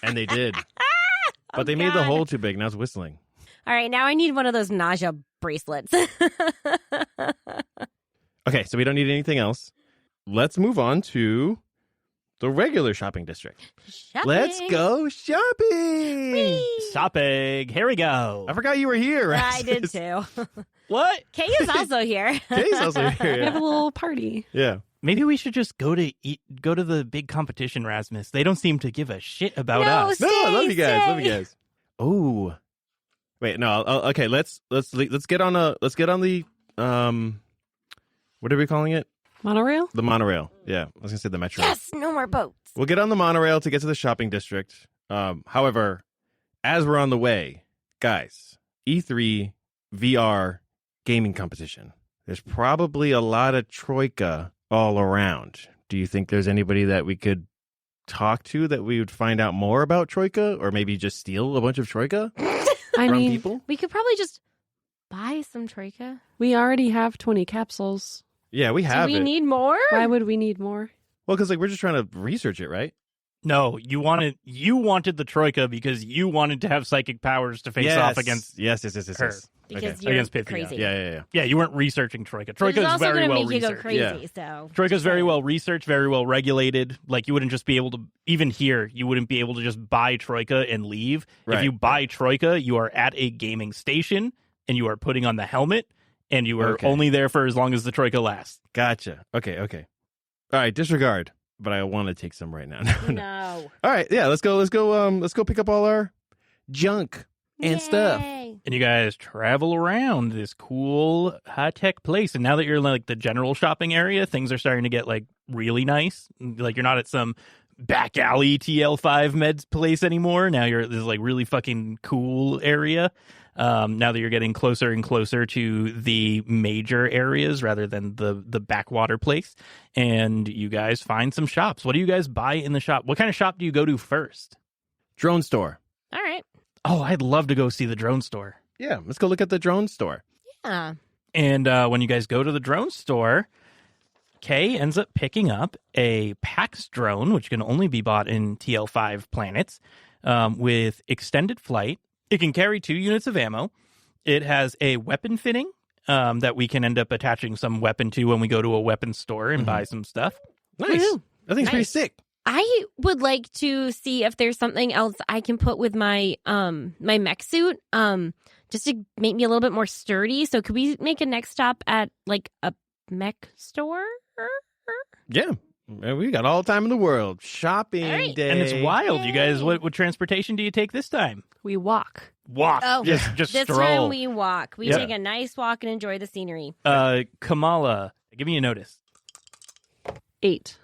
And they did. But
Oh,
they made the
God.
hole too big. Now it's whistling.
All right, now I need one of those nausea bracelets.
Okay, so we don't need anything else. Let's move on to the regular shopping district.
Shopping.
Let's go shopping.
Whee!
Shopping. Here we go.
I forgot you were here.
I did too.
What?
Kay is also here.
Kay's also here.
We have a
Yeah.
little party.
Yeah.
Maybe we should just go to the big competition, Rasmus. They don't seem to give a shit about
No,
us.
No, I love
Stay,
you guys. Love you
stay.
guys. Oh, wait, no. Okay, let's get on the what are we calling it?
Monorail?
The monorail. Yeah, I was gonna say the metro.
Yes, no more boats.
We'll get on the monorail to get to the shopping district. However, as we're on the way, guys, E3 VR gaming competition. There's probably a lot of Troika all around. Do you think there's anybody that we could talk to that we would find out more about Troika, or maybe just steal a bunch of Troika
I
from
mean,
people?
We could probably just buy some Troika.
we already have 20 capsules.
Yeah, we
Do
have
we
it.
need more?
Why would we need more?
Well, because we're just trying to research it, right?
No, you wanted the Troika because you wanted to have psychic powers to face off against
yes.
her.
Because
Okay.
you're
Against Pythia.
crazy.
Yeah.
Yeah, you weren't researching Troika.
Which
Troika
is
is
also
very
going to
well
make you go
researched.
crazy.
Yeah.
So
Troika's very well researched, very well regulated. Like you wouldn't just be able to, even here, you wouldn't be able to just buy Troika and leave. If
Right.
you buy Troika, you are at a gaming station and you are putting on the helmet and you were
Okay.
only there for as long as the troika lasts.
Gotcha. Okay. All right, disregard. But I want to take some right now.
No.
All right, yeah, let's go pick up all our junk and stuff.
Yay.
And you guys travel around this cool high-tech place. And now that you're in like the general shopping area, things are starting to get like really nice. Like you're not at some back alley TL5 meds place anymore. Now you're at this like really fucking cool area. Now that you're getting closer and closer to the major areas rather than the backwater place. And you guys find some shops. What do you guys buy in the shop? What kind of shop do you go to first?
Drone store.
All right.
Oh, I'd love to go see the drone store.
Yeah, let's go look at the drone store.
Yeah.
And when you guys go to the drone store, Kay ends up picking up a PAX drone, which can only be bought in TL5 planets, with extended flight. It can carry 2 units of ammo. It has a weapon fitting that we can end up attaching some weapon to when we go to a weapon store and buy some stuff.
Nice.
Woohoo.
I think it's pretty
Nice.
sick.
I would like to see if there's something else I can put with my my mech suit, just to make me a little bit more sturdy. So could we make a next stop at like a mech store?
Yeah. We got all the time in the world. Shopping
All right.
day.
And it's wild. You guys,
Yay.
what transportation do you take this time?
We walk.
Walk.
Oh,
just
this
stroll.
time we walk. We
Yep.
take a nice walk and enjoy the scenery.
Kamala, give me a notice.
8.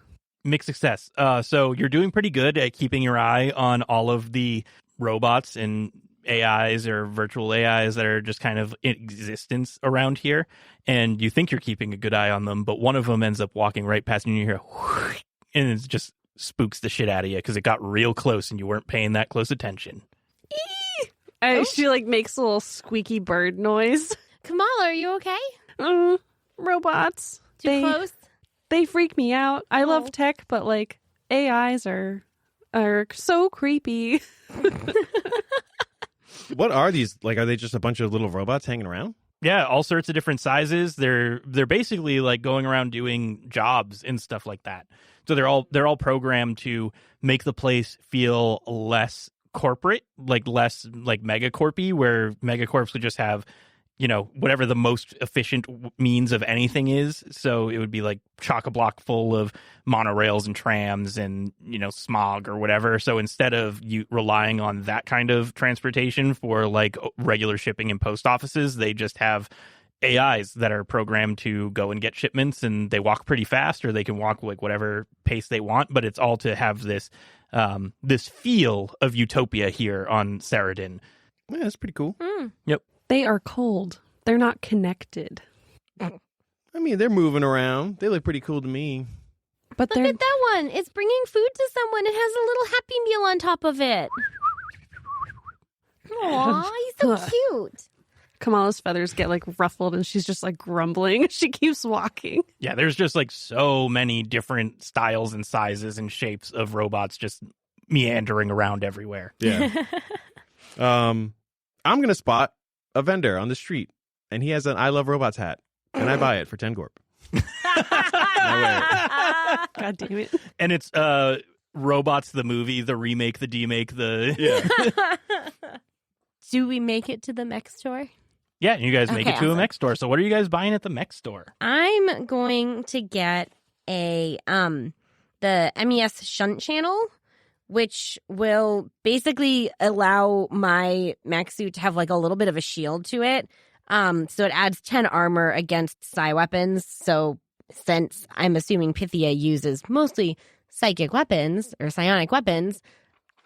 Mixed success. So you're doing pretty good at keeping your eye on all of the robots and AIs or virtual AIs that are just kind of in existence around here. And you think you're keeping a good eye on them, but one of them ends up walking right past you and you hear, whoosh, and it just spooks the shit out of you because it got real close and you weren't paying that close attention.
She like makes a little squeaky bird noise.
Kamala, are you okay?
Robots.
Too close?
They freak me out. I
Oh.
love tech, but like AIs are so creepy.
What are these? Like, are they just a bunch of little robots hanging around?
Yeah, all sorts of different sizes. They're basically like going around doing jobs and stuff like that. So they're all programmed to make the place feel less corporate, like less like megacorpy, where megacorps would just have, you know, whatever the most efficient means of anything is. So it would be like chock-a-block full of monorails and trams and, you know, smog or whatever. So instead of you relying on that kind of transportation for like regular shipping and post offices, they just have AIs that are programmed to go and get shipments, and they walk pretty fast, or they can walk like whatever pace they want. But it's all to have this this feel of utopia here on Seradin.
Yeah, that's pretty cool.
Yep.
They are cold. They're not connected.
I mean, they're moving around. They look pretty cool to me.
But
Look
they're
at that one. It's bringing food to someone. It has a little Happy Meal on top of it. Aw, he's so cute.
Kamala's feathers get like ruffled and she's just like grumbling. She keeps walking.
Yeah, there's just like so many different styles and sizes and shapes of robots just meandering around everywhere.
Yeah. I'm going to spot a vendor on the street, and he has an I Love Robots hat, and I buy it for 10 Gorp.
God damn it.
And it's Robots the movie, the remake, the demake, the
Yeah.
Do we make it to the mech store?
Yeah, and you guys make
Okay,
it to a
awesome.
mech store. So what are you guys buying at the mech store?
I'm going to get a the MES shunt channel, which will basically allow my mech suit to have like a little bit of a shield to it. So it adds 10 armor against psi weapons. So since I'm assuming Pythia uses mostly psychic weapons or psionic weapons,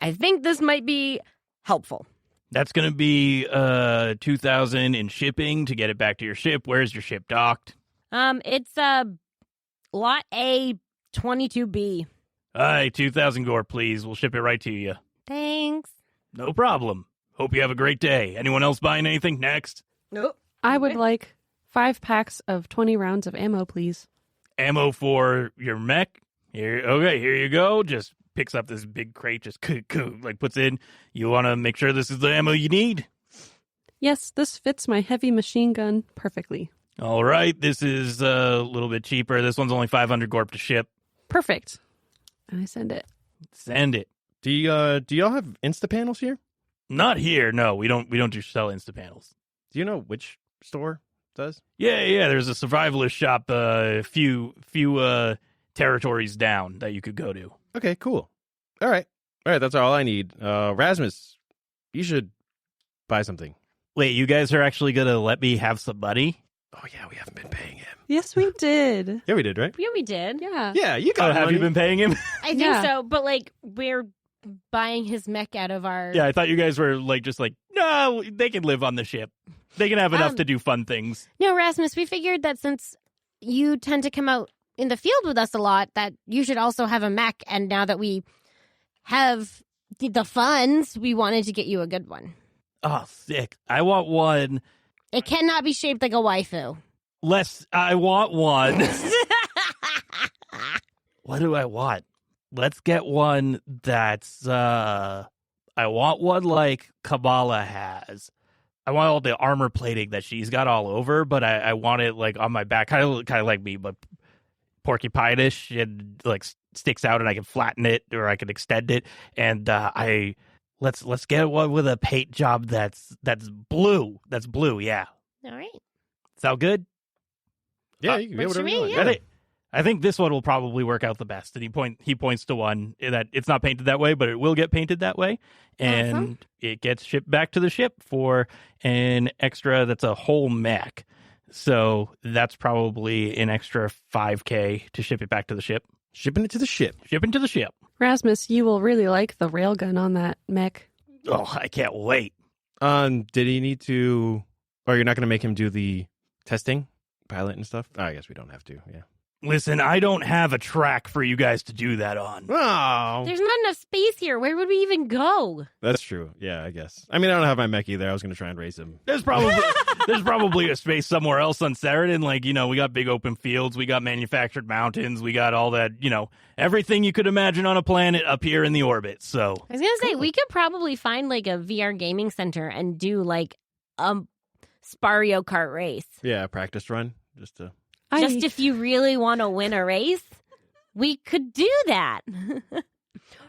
I think this might be helpful.
That's going to be $2,000 in shipping to get it back to your ship. Where's your ship docked?
It's lot A 22B.
All right, 2,000 gore, please. We'll ship it right to you.
Thanks.
No problem. Hope you have a great day. Anyone else buying anything next?
Nope.
I would like 5 packs of 20 rounds of ammo, please.
Ammo for your mech? Here, okay, here you go. Just picks up this big crate, just like puts in. You want to make sure this is the ammo you need?
Yes, this fits my heavy machine gun perfectly.
All right, this is a little bit cheaper. This one's only 500 gorp to ship.
Perfect. And I send it.
Send it.
Do y'all have Insta panels here?
Not here. No, we don't do sell Insta panels.
Do you know which store does?
Yeah. There's a survivalist shop a few territories down that you could go to.
Okay, cool. All right. That's all I need. Rasmus, you should buy something.
Wait, you guys are actually going to let me have some money?
Oh, yeah, we haven't been paying him.
Yes, we did.
Yeah, we did, right?
Yeah, we did.
Yeah.
Yeah, you got
Have
money.
you been paying him?
I think
Yeah.
so, but like we're buying his mech out of our.
Yeah, I thought you guys were just like, no, they can live on the ship. They can have enough to do fun things.
No, Rasmus, we figured that since you tend to come out in the field with us a lot, that you should also have a mech. And now that we have the funds, we wanted to get you a good one.
Oh, sick. I want one.
It cannot be shaped like a waifu.
I want one. What do I want? Let's get one that's, I want one like Kamala has. I want all the armor plating that she's got all over, but I want it like on my back, kind of like me, but porcupine-ish and like sticks out, and I can flatten it or I can extend it. And let's get one with a paint job that's blue. That's blue, yeah.
All right.
Sound good?
Yeah, you can get
works for
whatever
me,
you want.
yeah.
I think this one will probably work out the best. And he points to one that it's not painted that way, but it will get painted that way, and
Awesome.
it gets shipped back to the ship for an extra. That's a whole mech, so that's probably an extra $5,000 to ship it back to the ship.
Shipping it to the ship.
Shipping to the ship.
Rasmus, you will really like the railgun on that mech.
Oh, I can't wait.
Did he need to, or you're not going to make him do the testing, pilot and stuff? Oh, I guess we don't have to, yeah.
Listen, I don't have a track for you guys to do that on.
Oh,
There's not enough space here. Where would we even go?
that's true. Yeah, I guess. I mean, I don't have my mech either. I was going to try and race him.
There's probably a space somewhere else on Seradin. Like, we got big open fields, we got manufactured mountains, we got all that, everything you could imagine on a planet up here in the orbit. So
I was going to say, we could probably find like a VR gaming center and do like a Spario Kart race.
Yeah, practice run, just to.
Just if you really want to win a race, we could do that.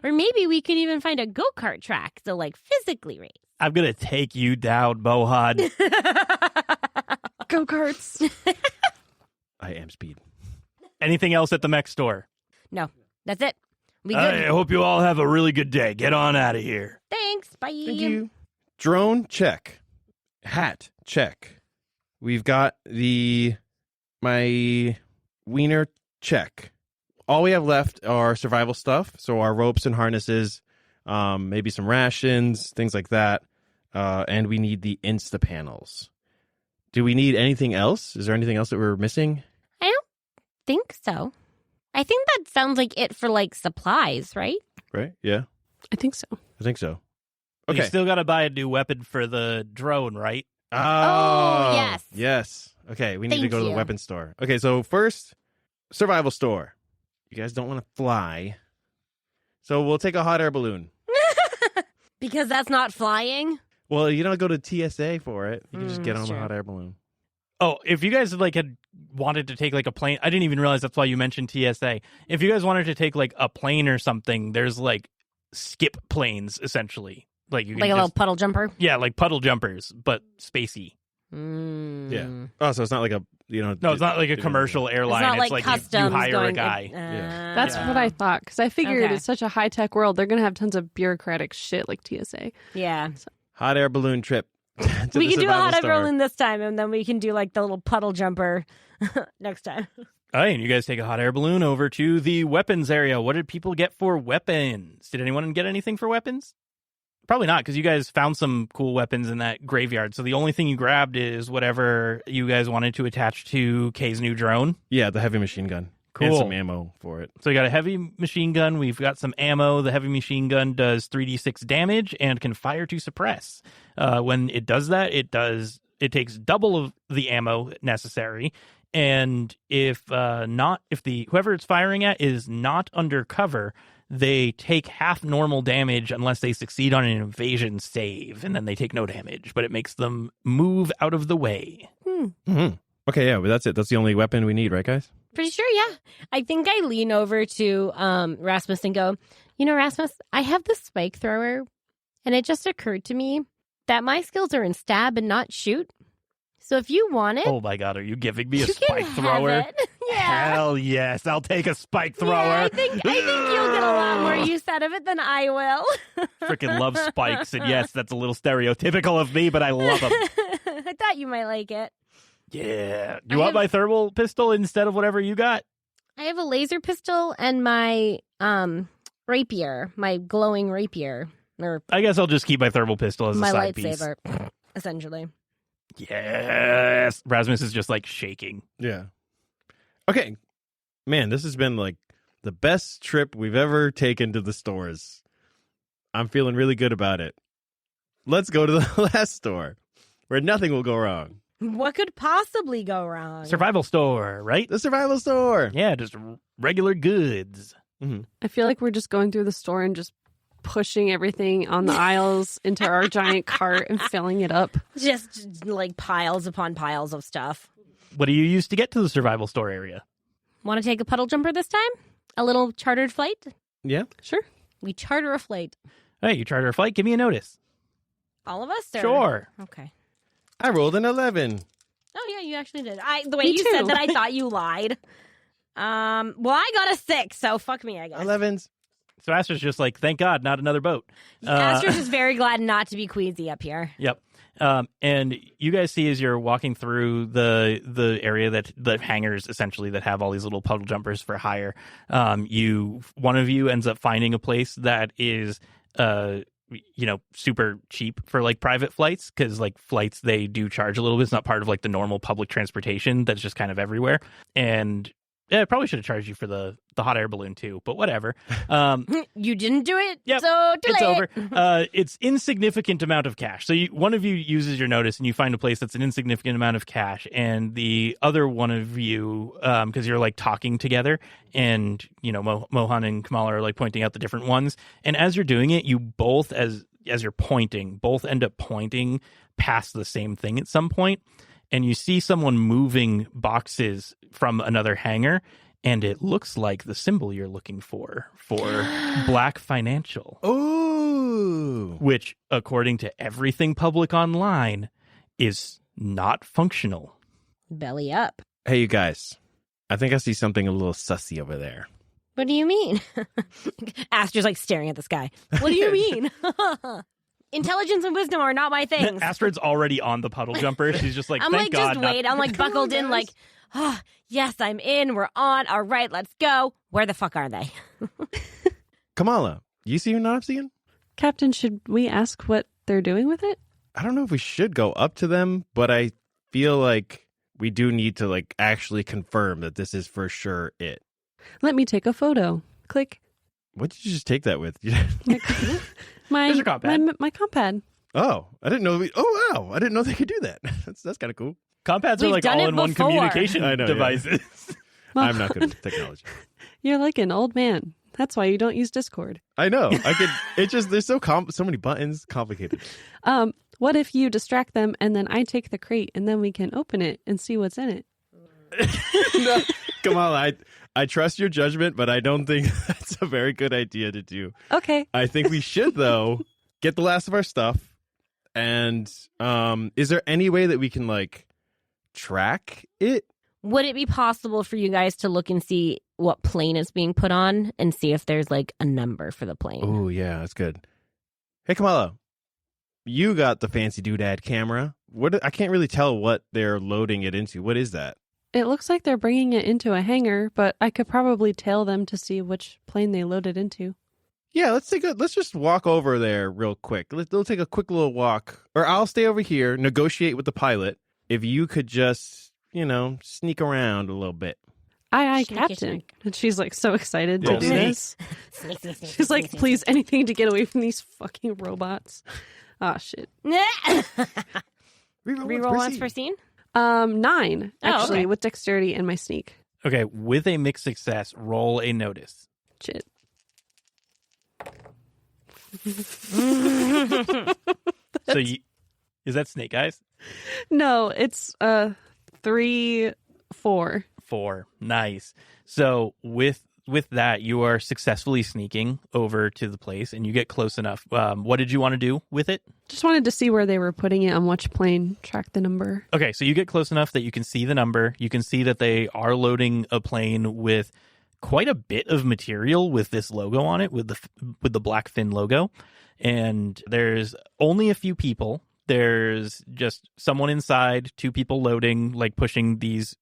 Or maybe we could even find a go-kart track, so like physically race.
I'm going to take you down, Mohad.
Go-karts.
I am speed.
Anything else at the mech store?
No, that's it. We good.
I hope you all have a really good day. Get on out of here.
Thanks. Bye.
Thank you. Drone, check. Hat, check. We've got my wiener, check. All we have left are survival stuff, so our ropes and harnesses, maybe some rations, things like that, and we need the Insta panels. Do we need anything else? Is there anything else that we're missing?
I don't think so. I think that sounds like it for like supplies, right?
Right? Yeah,
I think so.
I think so.
You
Okay.
still got to buy a new weapon for the drone, right?
Oh, yes.
Yes. Okay, we need to
Thank
go to the
you.
weapon store. Okay, so first, survival store. You guys don't want to fly, so we'll take a hot air balloon.
Because that's not flying.
Well, you don't go to TSA for it. You can just get on the
sure.
hot air balloon.
Oh, if you guys had wanted to take like a plane, I didn't even realize that's why you mentioned TSA. If you guys wanted to take like a plane or something, there's like skip planes essentially. Like you can
Like a little puddle jumper.
yeah, like puddle jumpers, but spacey.
Yeah. Oh, so it's not like a
No, it's not like a commercial airline.
It's not like
you
customs
hire
going,
a guy.
Yeah.
That's
Yeah.
what I thought, because I figured
Okay.
it's such a high-tech world. They're going to have tons of bureaucratic shit like TSA.
Yeah.
hot air balloon trip. to
We
the
can do a
survival
hot air
store.
balloon this time, and then we can do like the little puddle jumper next time.
All right, and you guys take a hot air balloon over to the weapons area. What did people get for weapons? Did anyone get anything for weapons? Probably not, because you guys found some cool weapons in that graveyard. So the only thing you grabbed is whatever you guys wanted to attach to Kay's new drone.
Yeah, the heavy machine gun. And
Cool.
some ammo for it.
So you got a heavy machine gun. We've got some ammo. The heavy machine gun does 3d6 damage and can fire to suppress. When it does that, it takes double of the ammo necessary. And if whoever it's firing at is not under cover, they take half normal damage unless they succeed on an evasion save, and then they take no damage. But it makes them move out of the way.
Mm-hmm. Okay, yeah, but that's it. That's the only weapon we need, right, guys?
Pretty sure, yeah. I think I lean over to Rasmus and go, Rasmus, I have this spike thrower, and it just occurred to me that my skills are in stab and not shoot. So if you want it,
Oh my god, are you giving me a
you
spike
can
thrower?
have it. Yeah.
Hell yes, I'll take a spike thrower.
Yeah, I think you'll get a lot more use out of it than I will.
Freaking love spikes, and yes, that's a little stereotypical of me, but I love them.
I thought you might like it.
Yeah. You want my thermal pistol instead of whatever you got?
I have a laser pistol and my rapier, my glowing rapier, or
I guess I'll just keep my thermal pistol as a
my
side piece.
lightsaber, essentially.
Yes. Rasmus is just like shaking.
Yeah. Okay. Man, this has been like the best trip we've ever taken to the stores. I'm feeling really good about it. Let's go to the last store where nothing will go wrong.
What could possibly go wrong?
Survival store, right?
The survival store.
Yeah, just regular goods.
I feel like we're just going through the store and just pushing everything on the aisles into our giant cart and filling it up.
Just like piles upon piles of stuff.
What do you use to get to the survival store area?
Want to take a puddle jumper this time? A little chartered flight?
Yeah.
Sure.
We charter a flight.
Hey, you charter a flight? Give me a notice.
All of us? Or...
Sure.
Okay.
I rolled an 11.
Oh, yeah, you actually did. The way
Me
you
too.
said that, I thought you lied. Well, I got a 6, so fuck me, I guess.
11s.
So Astra's just like, thank God, not another boat.
Astra's just very glad not to be queasy up here.
Yep. And you guys see as you're walking through the area that the hangars essentially that have all these little puddle jumpers for hire, one of you ends up finding a place that is super cheap for like private flights, because like flights they do charge a little bit. It's not part of like the normal public transportation that's just kind of everywhere. And yeah, I probably should have charged you for the hot air balloon too, but whatever.
You didn't do it,
Yep,
so too
it's
late.
over. It's insignificant amount of cash. So one of you uses your notice and you find a place that's an insignificant amount of cash, and the other one of you, because you're like talking together, and Mohan and Kamala are like pointing out the different ones, and as you're doing it, you both as you're pointing, both end up pointing past the same thing at some point, and you see someone moving boxes from another hangar. And it looks like the symbol you're looking for Black Financial.
Ooh.
Which, according to everything public online, is not functional.
Belly up.
Hey, you guys. I think I see something a little sussy over there.
What do you mean? Astra's like staring at the sky. What do you mean? Intelligence and wisdom are not my things.
Astrid's already on the puddle jumper. She's just like,
I'm
thank
like,
God.
just wait. I'm like buckled in, like, yes, I'm in. We're on. All right, let's go. Where the fuck are they?
Kamala, you see what I'm seeing?
Captain, should we ask what they're doing with it?
I don't know if we should go up to them, but I feel like we do need to like actually confirm that this is for sure it.
Let me take a photo. Click.
What did you just take that with?
My
There's your compad.
my compad.
Oh, I didn't know. Oh, wow. I didn't know they could do that. That's kind of cool.
Compads are
We've
like
done it
all-in-one
before.
communication
I know, yeah.
devices.
Well,
I'm not good at technology.
You're like an old man. That's why you don't use Discord.
I know. I could. It just there's so many buttons, complicated.
What if you distract them and then I take the crate and then we can open it and see what's in it?
No, Kamala, I trust your judgment, but I don't think that's a very good idea to do.
Okay.
I think we should though get the last of our stuff. And is there any way that we can like track it?
Would it be possible for you guys to look and see what plane it's being put on and see if there's like a number for the plane?
Oh yeah, that's good. Hey Kamala, you got the fancy doodad camera. I can't really tell what they're loading it into. What is that?
It looks like they're bringing it into a hangar, but I could probably tail them to see which plane they load it into.
Yeah, let's just walk over there real quick. They'll take a quick little walk, or I'll stay over here, negotiate with the pilot. If you could just, sneak around a little bit.
Aye,
Sneaky
Captain.
snake.
And she's like so excited
Yeah,
to do
sneak.
this. She's like, please, anything to get away from these fucking robots. Ah, shit.
Reroll once per scene?
9, actually,
okay.
with dexterity and my sneak.
Okay, with a mixed success, roll a notice.
Shit.
So is that Snake Eyes?
No, it's 3, 4.
4. Nice. So with with that, you are successfully sneaking over to the place, and you get close enough. What did you want to do with it?
Just wanted to see where they were putting it on which plane, track the number.
Okay, so you get close enough that you can see the number. You can see that they are loading a plane with quite a bit of material with this logo on it, with the Blackfin logo. And there's only a few people. There's just someone inside, 2 people loading, like pushing these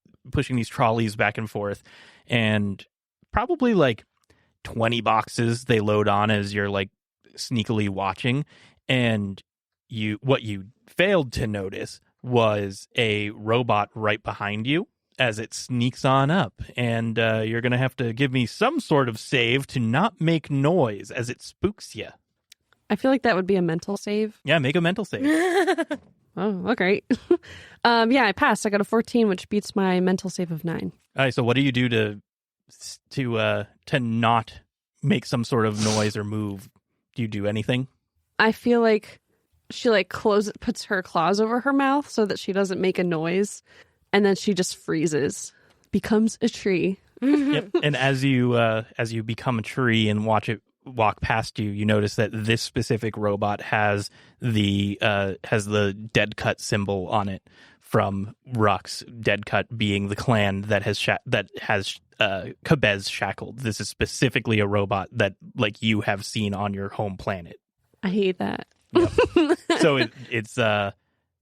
trolleys back and forth, and probably like 20 boxes they load on as you're like sneakily watching. And what you failed to notice was a robot right behind you as it sneaks on up, and you're gonna have to give me some sort of save to not make noise as it spooks you.
I feel like that would be a mental save.
Yeah, make a mental save.
Oh, great. Yeah, I passed. I got a 14, which beats my mental save of 9.
All right, so what do you do to not make some sort of noise or move? Do you do anything?
I feel like she puts her claws over her mouth so that she doesn't make a noise, and then she just freezes, becomes a tree.
Yep. And as you become a tree and watch it walk past you, you notice that this specific robot has the dead cut symbol on it from Rux. Dead cut being the clan that has Kabez shackled. This is specifically a robot that like you have seen on your home planet.
I hate that.
Yep. So it's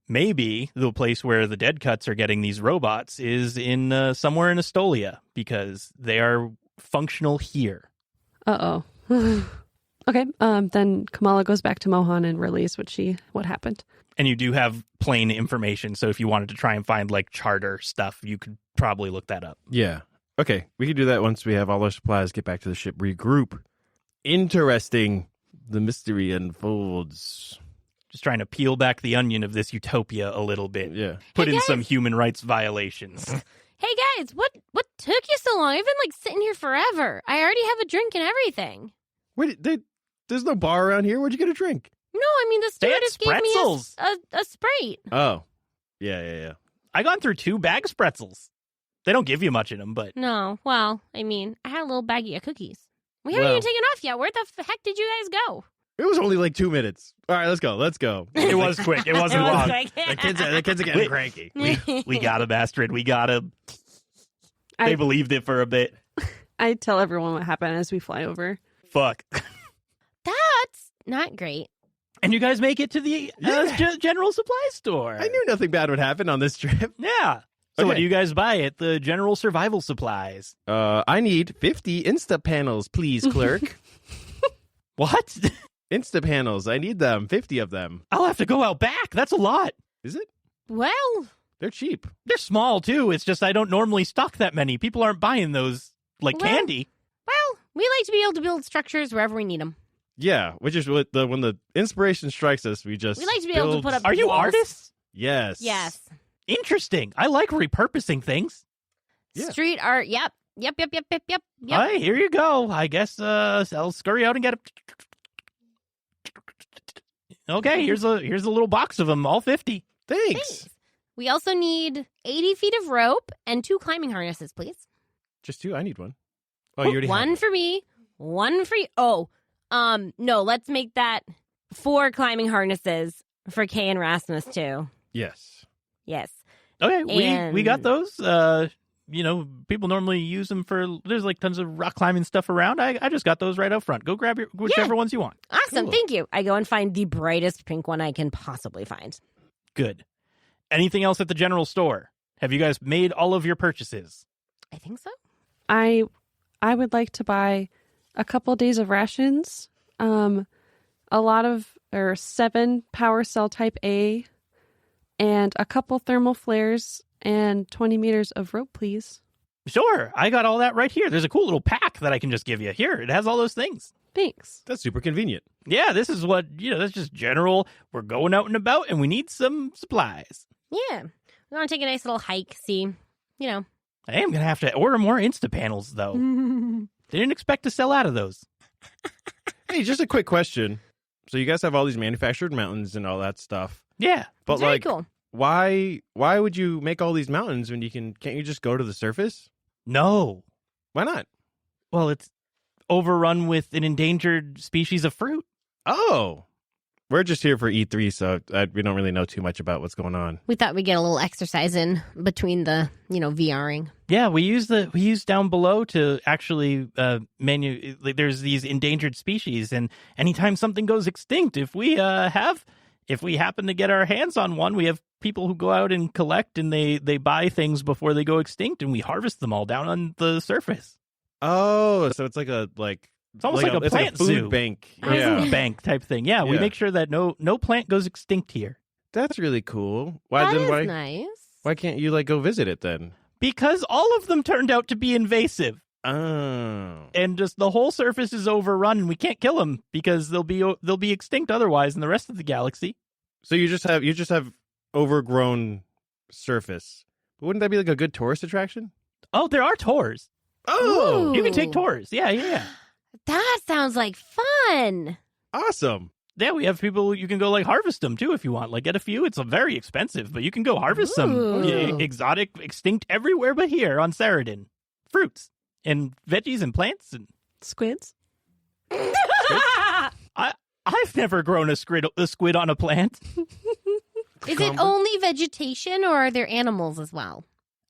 maybe the place where the dead cuts are getting these robots is in somewhere in Estolia, because they are functional here.
Uh-oh. Okay, then Kamala goes back to Mohan and relays what happened.
And you do have plane information, so if you wanted to try and find like charter stuff, you could probably look that up.
Yeah. Okay, we can do that once we have all our supplies, get back to the ship, regroup. Interesting. The mystery unfolds.
Just trying to peel back the onion of this utopia a little bit.
Yeah.
Put
Hey,
in
guys.
some human rights violations.
Hey guys, what took you so long? I've been like sitting here forever. I already have a drink and everything.
Wait, there's no bar around here. Where'd you get a drink?
No, I mean the
They had
stewardess gave me
pretzels.
a Sprite.
Oh. Yeah.
I gone through 2 bags of pretzels. They don't give you much in them, but
No, well, I mean, I had a little baggie of cookies. We haven't
Well.
even taken off yet. Where the heck did you guys go?
It was only like 2 minutes. All right, let's go.
it was quick. It wasn't
It was
long.
quick.
The kids are getting cranky.
We got him, Astrid. We got him. They believed it for a bit.
I tell everyone what happened as we fly over.
Fuck.
That's not great.
And you guys make it to the
Yeah.
general supply store.
I knew nothing bad would happen on this trip.
Yeah. So what
Okay.
do you guys buy at the general survival supplies?
I need 50 Insta panels, please, clerk.
What?
Insta panels. I need them. 50 of them.
I'll have to go out back. That's a lot.
Is it?
Well,
They're cheap.
They're small, too. It's just I don't normally stock that many. People aren't buying those like
Well,
candy.
we like to be able to build structures wherever we need them.
Yeah, which is what when the inspiration strikes us, we just
We like to be able to
build-
put up
Are you
walls.
artists?
Yes.
Yes.
Interesting. I like repurposing things.
Yeah.
Street art. Yep.
Hey, here you go. I guess I'll scurry out and get a. Okay, here's a little box of them, all 50.
Thanks.
Thanks. We also need 80 feet of rope and 2 climbing harnesses, please.
Just 2. I need one. Oh, you already have
One for me, one for you. Oh, no, let's make that 4 climbing harnesses for Kay and Rasmus too.
Yes.
Yes.
Okay, we got
And-
those. People normally use them for. There's like tons of rock climbing stuff around. I just got those right up front. Go grab whichever ones you want.
Awesome.
Cool.
Thank you. I go and find the brightest pink one I can possibly find.
Good. Anything else at the general store? Have you guys made all of your purchases?
I think so.
I would like to buy a couple days of rations, a lot of 7 power cell type A, and a couple thermal flares and 20 meters of rope, please.
Sure, I got all that right here. There's a cool little pack that I can just give you. Here, it has all those things.
Thanks.
That's super convenient.
Yeah, this is what, that's just general. We're going out and about and we need some supplies.
Yeah. We want to take a nice little hike, see,
I am going to have to order more Insta panels, though. Didn't expect to sell out of those.
Hey, just a quick question. So you guys have all these manufactured mountains and all that stuff.
Yeah.
But
It's very
like
cool.
why would you make all these mountains when can't you just go to the surface?
No.
Why not?
Well, it's overrun with an endangered species of fruit.
Oh, we're just here for E3, so we don't really know too much about what's going on.
We thought we'd get a little exercise in between the, VRing.
Yeah, we use down below to actually there's these endangered species, and anytime something goes extinct, if we happen to get our hands on one, we have people who go out and collect, and they buy things before they go extinct, and we harvest them all down on the surface.
Oh, so it's like
It's almost like a plant
food
zoo.
bank.
Food bank type thing. Yeah, we
Yeah.
make sure that no plant goes extinct here.
That's really cool.
That is nice.
Why can't you go visit it then?
Because all of them turned out to be invasive.
Oh.
And just the whole surface is overrun, and we can't kill them because they'll be extinct otherwise in the rest of the galaxy.
So you just have overgrown surface. But wouldn't that be a good tourist attraction?
Oh, there are tours.
Oh,
Ooh.
You can take tours. Yeah.
That sounds like fun.
awesome.
Yeah, we have people, you can go harvest them too if you want. Get a few. It's very expensive, but you can go harvest some
Ooh.
exotic, extinct everywhere but here on Seradin. Fruits and veggies and plants and
Squids?
I've never grown a squid on a plant.
Is it only vegetation, or are there animals as well?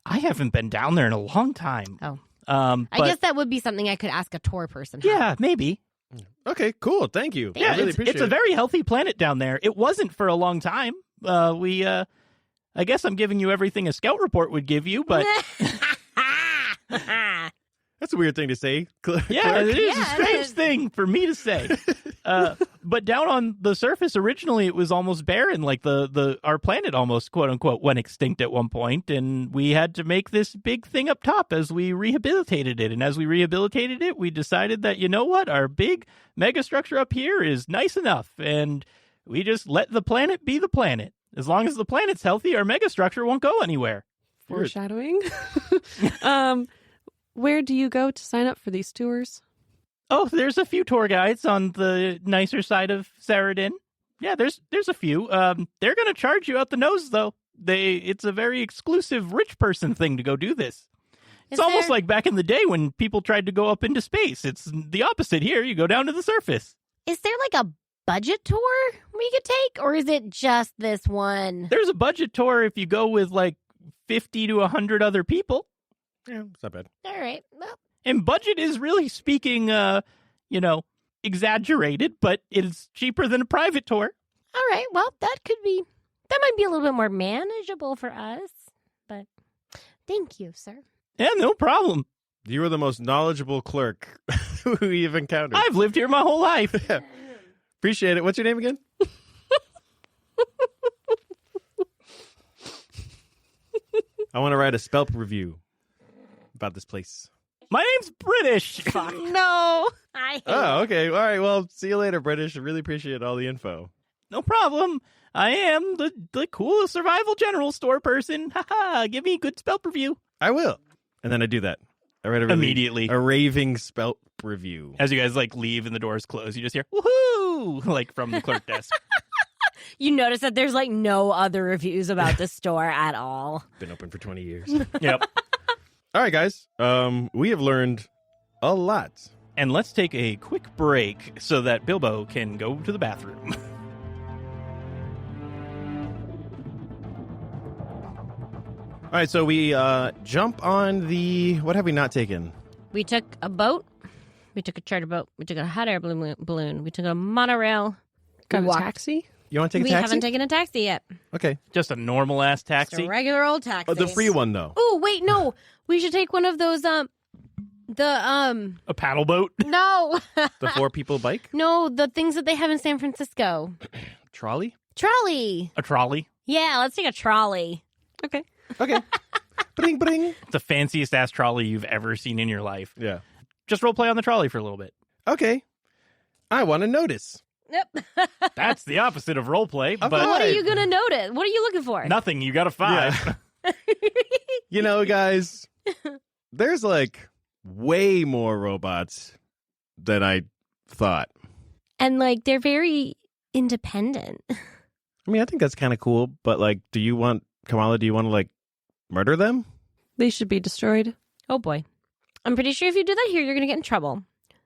I haven't been down there in a long time.
Oh.
But,
I guess that would be something I could ask a tour person.
Yeah, maybe.
Okay, cool. Thank you.
Yeah,
I really appreciate
it's a
it.
very healthy planet down there. It wasn't for a long time. I guess I'm giving you everything a scout report would give you, but
That's a weird thing to say.
yeah, it is
Yeah,
a
it
strange
is.
thing for me to say. But down on the surface, originally it was almost barren. Our planet almost, quote unquote, went extinct at one point, and we had to make this big thing up top as we rehabilitated it. And as we rehabilitated it, we decided that, you know what, our big mega structure up here is nice enough, and we just let the planet be the planet. As long as the planet's healthy, our mega structure won't go anywhere.
Foreshadowing. Where do you go to sign up for these tours?
Oh, there's a few tour guides on the nicer side of Seradin. Yeah, there's a few. They're going to charge you out the nose, though. It's a very exclusive rich person thing to go do this. It's almost like back in the day when people tried to go up into space. It's the opposite here. You go down to the surface.
Is there a budget tour we could take, or is it just this one?
There's a budget tour if you go with 50 to 100 other people.
Yeah, it's not bad.
All right. Well,
And budget is really speaking, exaggerated, but it is cheaper than a private tour.
all right. Well, that might be a little bit more manageable for us. But thank you, sir.
Yeah, no problem.
You were the most knowledgeable clerk we've encountered.
I've lived here my whole life.
Yeah. Appreciate it. What's your name again? I want to write a spelp review about this place.
My name's British.
No.
I hate
Oh, okay. All right. Well, see you later, British. I really appreciate all the info.
No problem. I am the coolest survival general store person. Haha, give me a good spell review.
I will. And then I do that. I write
Immediately.
a raving spelp review.
As you guys leave and the doors close, you just hear woohoo from the clerk desk.
You notice that there's no other reviews about the store at all.
Been open for 20 years.
Yep.
All right, guys. We have learned a lot.
And let's take a quick break so that Bilbo can go to the bathroom.
All right, so we jump on the... What have we not taken?
We took a boat. We took a charter boat. We took a hot air balloon. We took a monorail.
Got a
walked.
taxi?
You want to take
We
a taxi?
haven't taken a taxi yet.
Okay.
Just a normal ass
Just
taxi.
a regular old taxi.
Oh, the free one, though.
Oh, wait, no. We should take one of those,
A paddle boat.
no.
The 4-people bike?
No, the things that they have in San Francisco.
Trolley?
Trolley.
A trolley.
Yeah, let's take a trolley.
Okay.
Okay. Bring, bring.
It's the fanciest ass trolley you've ever seen in your life.
Yeah.
Just role play on the trolley for a little bit.
Okay. I want to notice.
Yep.
That's the opposite of role play, but
What are you going to notice? What are you looking for?
nothing. You got a 5.
Yeah. You know, guys, there's way more robots than I thought.
And, they're very independent.
I mean, I think that's kind of cool, but Kamala, do you want to murder them?
They should be destroyed.
Oh, boy. I'm pretty sure if you do that here, you're going to get in trouble.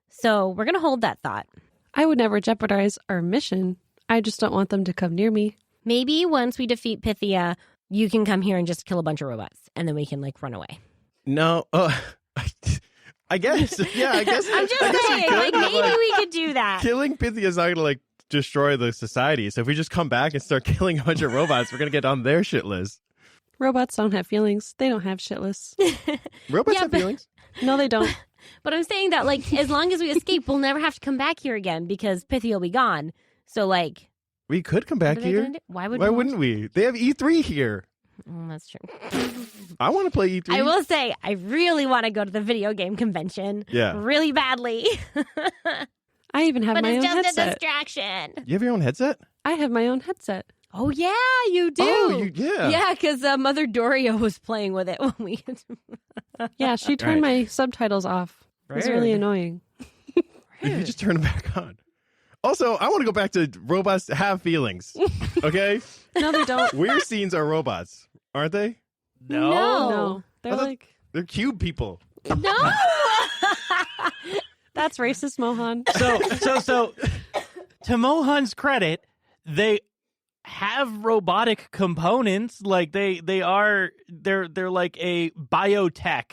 So we're going to hold that thought.
I would never jeopardize our mission. I just don't want them to come near me.
Maybe once we defeat Pythia, you can come here and just kill a bunch of robots, and then we can, like, run away.
No, I guess. Yeah, I guess.
I'm just saying, like, maybe we could do that.
Killing Pythia is not going to, like, destroy the society. So if we just come back and start killing a bunch of robots, we're going to get on their shit list.
Robots don't have feelings. They don't have shit lists.
Robots
Yeah,
have
but-
feelings.
No, they don't.
But I'm saying that, like, as long as we escape, we'll never have to come back here again because Pythia will be gone. So, like,
We could come
what
back
are they
here.
gonna do? Why
Why wouldn't we? They have E3 here.
That's true.
I want to play E3.
I will say, I really want to go to the video game convention.
Yeah.
Really badly.
I even have
But
my
it's
own
just a
headset.
distraction.
You have your own headset?
I have my own headset.
Oh, yeah, you do.
Oh, yeah.
Yeah, because Mother Doria was playing with it when we.
Yeah, she turned my subtitles off. It was really
Rude.
annoying.
You just turn them back on. Also, I want to go back to robots have feelings. Okay?
No, they don't.
Weird scenes are robots, aren't they?
No.
No, they're
I thought-
like,
They're cube people.
No.
that's racist, Mohan.
So, to Mohan's credit, they have robotic components. Like they're like a biotech.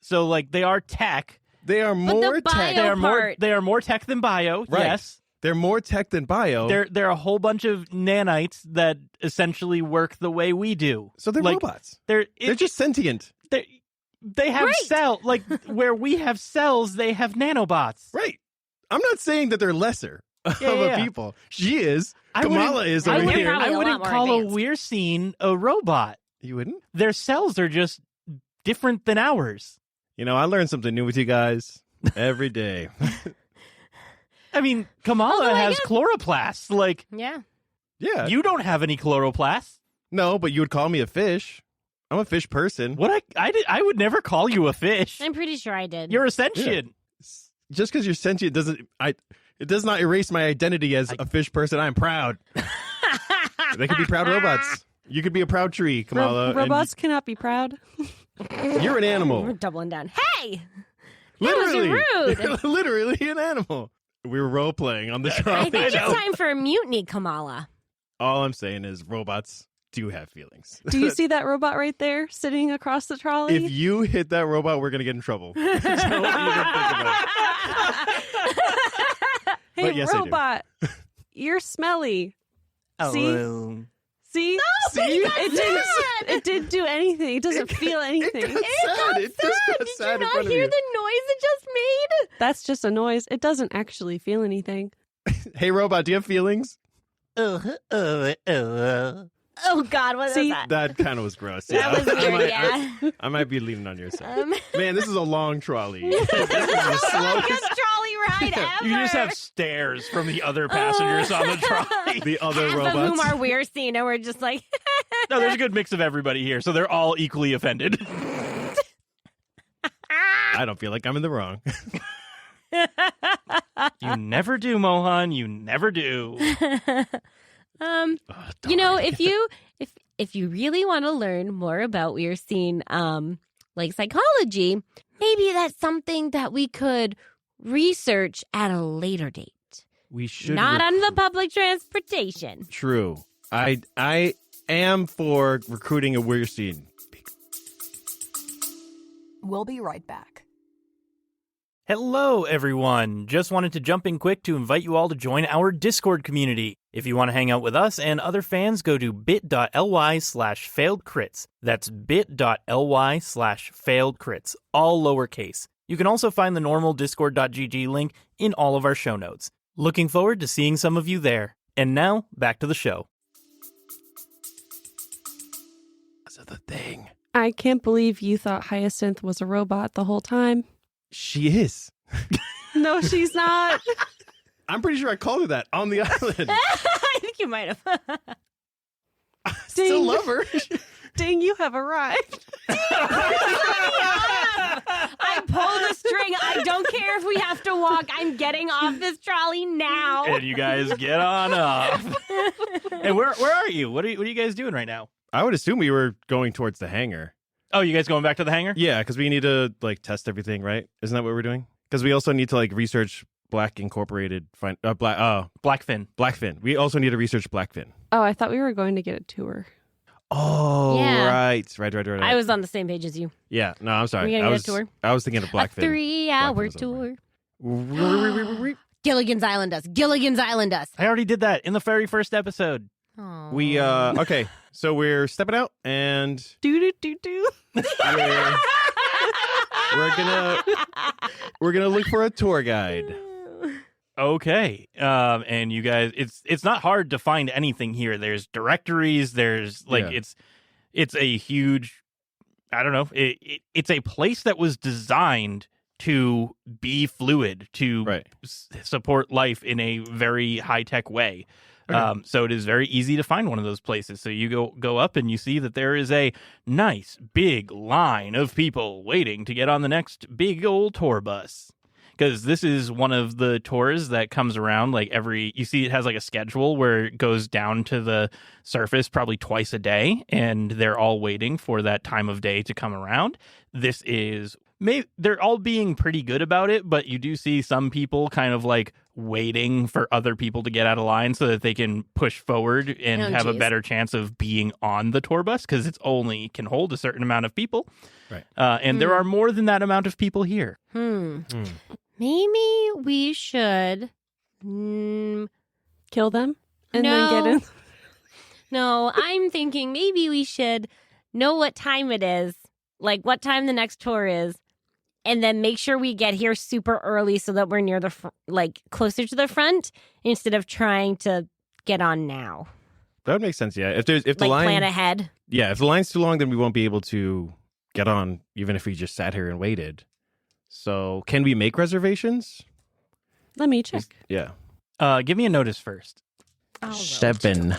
So like they are tech.
They are more
the
tech.
bio-
They are more tech than bio.
Right.
Yes.
They're more tech than bio.
They're a whole bunch of nanites that essentially work the way we do.
so they're
like,
robots.
They're
They're just sentient.
they have
Right.
like where we have cells, they have nanobots.
Right. I'm not saying that they're lesser of
Yeah.
a people. She is.
I
Kamala
wouldn't-
is
I
over
wouldn't
here.
probably
I
a lot
wouldn't
more
call
advanced.
a Weird a robot.
You wouldn't?
Their cells are just different than ours.
You know, I learned something new with you guys every day.
I mean, Kamala
Although I
has
guess-
chloroplasts. Like,
Yeah.
Yeah.
you don't have any chloroplasts.
No, but you would call me a fish. I'm a fish person.
What I would never call you a fish.
I'm pretty sure I did.
You're a sentient.
Just because you're sentient it does not erase my identity as a fish person. I'm proud. They could be proud robots. You could be a proud tree, Kamala. and
Robots cannot be proud.
you're an
We're
animal.
doubling down. Hey!
Literally.
rude.
You're literally an animal. We were role playing on the show.
I think it's time for a mutiny, Kamala.
All I'm saying is robots do have feelings.
Do you see that robot right there sitting across the trolley?
If you hit that robot, we're going to get in trouble. Don't even think about it.
Hey,
But yes, I do.
robot, you're smelly. See?
Oh,
See?
See?
It didn't do anything. It doesn't feel anything.
It got sad. It just got
Did
sad
you
in
not
front of
hear
you.
the noise it just made?
That's just a noise. It doesn't actually feel anything.
Hey, robot, do you have feelings?
Oh, God, what
See?
was that?
That kind of was gross.
That
Yeah.
was weird,
might,
yeah.
I might be leaning on your side.
Um,
Man, this is a long trolley. This is the slowest.
Biggest trolley ride ever.
you just have stares from the other passengers on the trolley.
The other
Half
robots.
of whom are we're seeing, and we're just like,
No, there's a good mix of everybody here, so they're all equally offended.
I don't feel like I'm in the wrong.
You never do, Mohan. You never do.
you know, if you really want to learn more about we're seeing, like psychology, maybe that's something that we could research at a later date.
We should
Not on the public transportation.
True. I am for recruiting a weird scene.
We'll be right back.
Hello, everyone. Just wanted to jump in quick to invite you all to join our Discord community. If you want to hang out with us and other fans, go to bit.ly/failedcrits. That's bit.ly/failedcrits, all lowercase. You can also find the normal discord.gg link in all of our show notes. Looking forward to seeing some of you there. And now, back to the show.
That's the thing.
I can't believe you thought Hyacinth was a robot the whole time.
She is.
No, she's not.
I'm pretty sure I called her that on the island.
I think you might have.
I still love her.
Ding, you have arrived.
I pulled the string. I don't care if we have to walk. I'm getting off this trolley now.
And you guys get on up. And where are you? What are you guys doing right now?
I would assume we were going towards the hangar.
Oh, you guys going back to the hangar?
Yeah, because we need to like test everything, right? Isn't that what we're doing? Because we also need to like research Blackfin. We also need to research Blackfin.
Oh, I thought we were going to get a tour.
Oh,
Yeah.
right.
I was on the same page as you.
Yeah, no, I'm sorry.
We're gonna get a tour?
I was thinking of Blackfin.
A 3-hour tour. Gilligan's Island us. Gilligan's Island us.
I already did that in the very first episode.
Aw.
We okay, so we're stepping out and
Do.
we're gonna look for a tour guide.
Okay. And you guys, it's not hard to find anything here. There's directories. There's like it's a huge. I don't know. It's a place that was designed to be fluid, to support life in a very high tech way.
Okay.
So it is very easy to find one of those places. So you go up and you see that there is a nice big line of people waiting to get on the next big old tour bus. Because this is one of the tours that comes around like you see it has like a schedule where it goes down to the surface probably twice a day, and they're all waiting for that time of day to come around. This is they're all being pretty good about it, but you do see some people kind of like waiting for other people to get out of line so that they can push forward and have a better chance of being on the tour bus, because it's only can hold a certain amount of people.
Right.
And there are more than that amount of people here.
Maybe we should
Kill them and then get in.
No, I'm thinking maybe we should know what time it is, like what time the next tour is, and then make sure we get here super early so that we're near the closer to the front instead of trying to get on now.
That would make sense. Yeah, if the line
plan ahead.
Yeah, if the line's too long, then we won't be able to get on, even if we just sat here and waited. So, can we make reservations?
Let me check.
Yeah.
Give me a notice first.
7.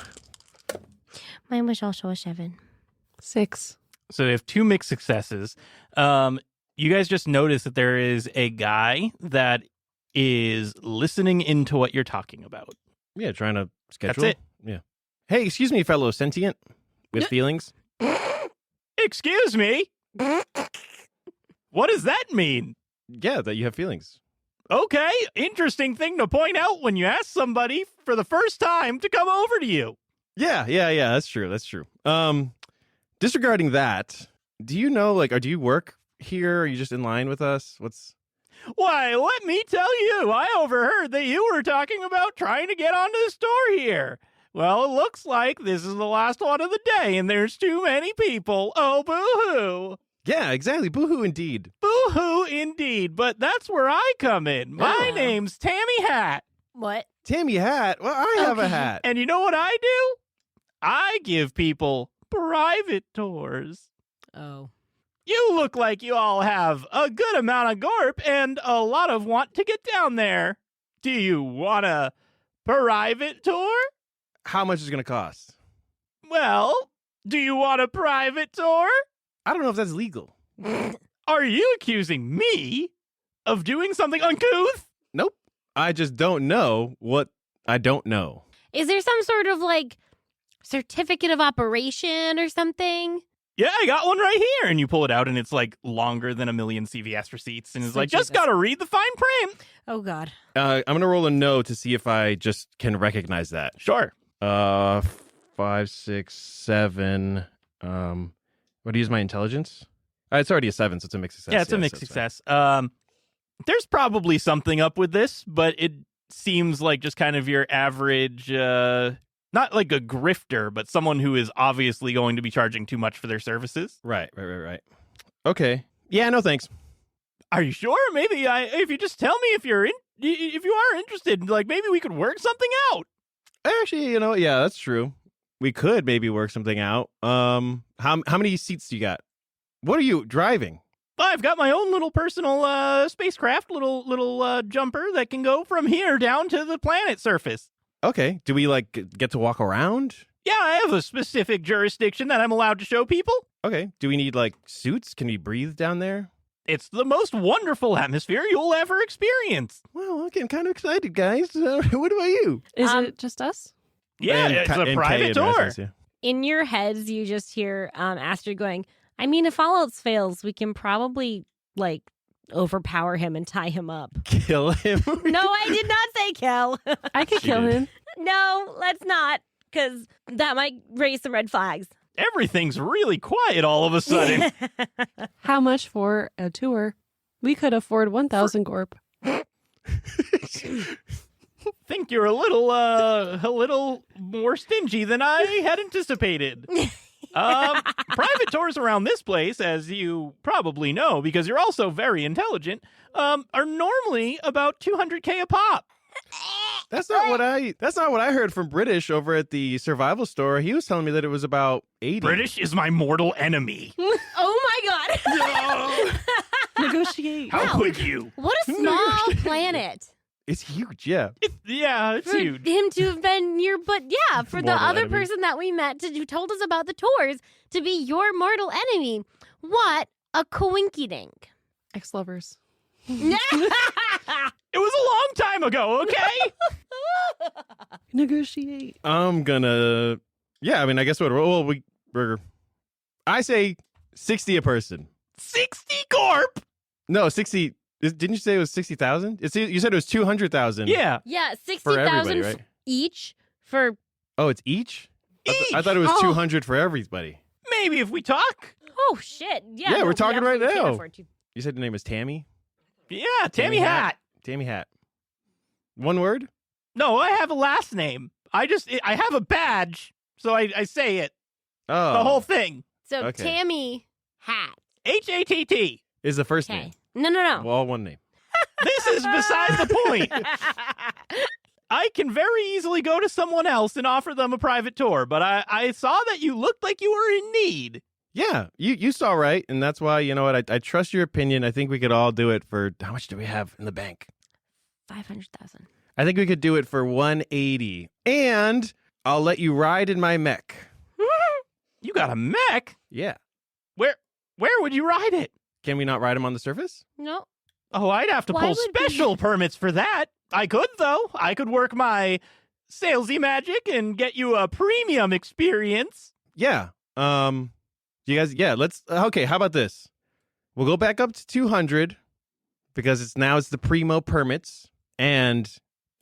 Mine was also a 7.
6.
So we have 2 mixed successes. You guys just notice that there is a guy that is listening into what you're talking about.
Yeah, trying to schedule.
That's it.
Yeah. Hey, excuse me, fellow sentient with feelings.
Excuse me? What does that mean?
Yeah, that you have feelings.
Okay, interesting thing to point out when you ask somebody for the first time to come over to you.
Yeah, that's true. Disregarding that, do you know, like, or do you work here? Are you just in line with us?
Why, let me tell you, I overheard that you were talking about trying to get onto the store here. Well, it looks like this is the last one of the day, and there's too many people. Oh, boo-hoo.
Yeah, exactly. Boo-hoo indeed.
Boo-hoo indeed, but that's where I come in. My name's Tammy Hat.
What?
Tammy Hat? Well, I have a hat.
And you know what I do? I give people private tours.
Oh.
You look like you all have a good amount of gorp and a lot of want to get down there. Do you want a private tour?
How much is it going to cost?
Well, do you want a private tour?
I don't know if that's legal.
Are you accusing me of doing something uncouth?
Nope. I just don't know what I don't know.
Is there some sort of certificate of operation or something?
Yeah, I got one right here. And you pull it out and it's longer than a million CVS receipts. And it's just got to read the fine print.
Oh, God.
I'm going to roll a no to see if I just can recognize that.
Sure.
5, 6, 7. What do you use my intelligence? It's already a 7, so it's a mixed success.
Yeah, it's a mixed success. There's probably something up with this, but it seems like just kind of your average, not like a grifter, but someone who is obviously going to be charging too much for their services.
Right. Okay. Yeah, no thanks.
Are you sure? Maybe if you just tell me if you are interested, maybe we could work something out.
Actually, yeah, that's true. We could maybe work something out. How many seats do you got? What are you driving?
I've got my own little personal spacecraft, little jumper that can go from here down to the planet surface.
Okay. Do we get to walk around?
Yeah, I have a specific jurisdiction that I'm allowed to show people. Okay.
Do we need suits? Can we breathe down there?
It's the most wonderful atmosphere you'll ever experience.
Well, okay, I'm kind of excited, guys. What about you?
Is it just us?
Yeah, it's a private tour.
In your heads, you just hear Astrid going, I mean, if all else fails, we can probably, like, overpower him and tie him up.
Kill him?
No, I did not say kill.
I could
She
kill
did.
him.
No, let's not, because that might raise some red flags.
Everything's really quiet all of a sudden.
How much for a tour? We could afford 1,000 gorp.
Think you're a little more stingy than I had anticipated. Private tours around this place, as you probably know, because you're also very intelligent, are normally about 200K a pop.
That's not what I heard from British over at the survival store. He was telling me that it was about 80.
British is my mortal enemy.
Oh my god.
Negotiate.
How could you?
What a small planet.
It's huge, yeah.
It's
For
huge.
him to have been your, but yeah, for the
Mortal
other
enemy.
person that we met who told us about the tours to be your mortal enemy. What a coinkydink.
Ex-lovers.
It was a long time ago, okay?
Negotiate.
I'm gonna, yeah, I mean, I guess I say 60 a person.
60 Corp!
No, 60, didn't you say it was 60,000? You said it was 200,000.
Yeah.
Yeah,
For everybody,
60,000
right?
each for.
Oh, it's each? I thought it was
Oh.
200 for everybody.
Maybe if we talk.
Oh shit! Yeah,
Yeah,
no,
we're
we
talking right
absolutely can't
now.
afford to.
You said your name was Tammy?
Yeah, Tammy Hat.
Tammy Hat. One word?
No, I have a last name. I have a badge, so I say it.
Oh.
The whole thing.
So
Okay.
Tammy Hat.
HATT.
Is the first
Okay.
name.
No.
Well, all one name.
This is beside the point. I can very easily go to someone else and offer them a private tour, but I saw that you looked like you were in need.
Yeah, you saw right, and that's why, you know what, I trust your opinion. I think we could all do it for, how much do we have in the bank?
500,000.
I think we could do it for 180. And I'll let you ride in my mech.
You got a mech?
Yeah.
Where would you ride it?
Can we not ride him on the surface?
No.
Oh, I'd have to
Why
pull
would we-
special permits for that. I could, though. I could work my salesy magic and get you a premium experience.
Yeah. You guys, yeah, let's, okay, how about this? We'll go back up to 200 because it's the primo permits, and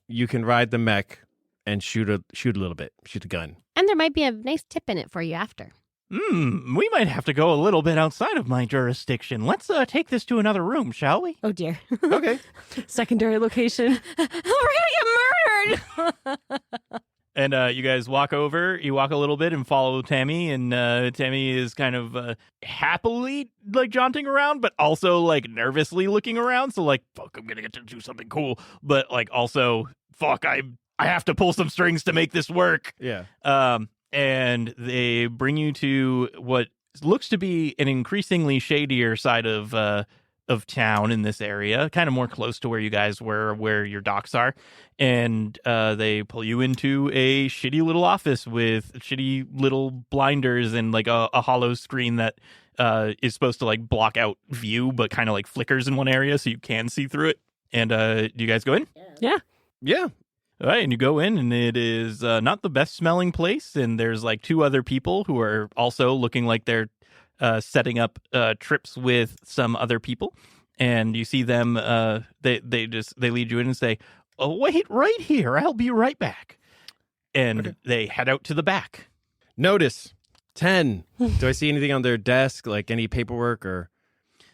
you can ride the mech and shoot a little bit, shoot a gun.
And there might be a nice tip in it for you after.
We might have to go a little bit outside of my jurisdiction. Let's take this to another room, shall we?
Oh dear.
Okay.
Secondary location.
We're gonna get murdered.
And you guys walk over, you walk a little bit and follow Tammy, and Tammy is kind of happily, like, jaunting around, but also, like, nervously looking around. So, like, fuck, I'm gonna get to do something cool. But, like, also, fuck, I have to pull some strings to make this work.
Yeah.
And they bring you to what looks to be an increasingly shadier side of town in this area, kind of more close to where you guys were, where your docks are. And they pull you into a shitty little office with shitty little blinders and like a hollow screen that is supposed to like block out view, but kind of like flickers in one area so you can see through it. And do you guys go in?
Yeah.
All right, and you go in, and it is not the best smelling place. And there's like two other people who are also looking like they're setting up trips with some other people. And you see them. They lead you in and say, "Oh, wait, right here. I'll be right back." And they head out to the back.
Notice 10. Do I see anything on their desk, like any paperwork or?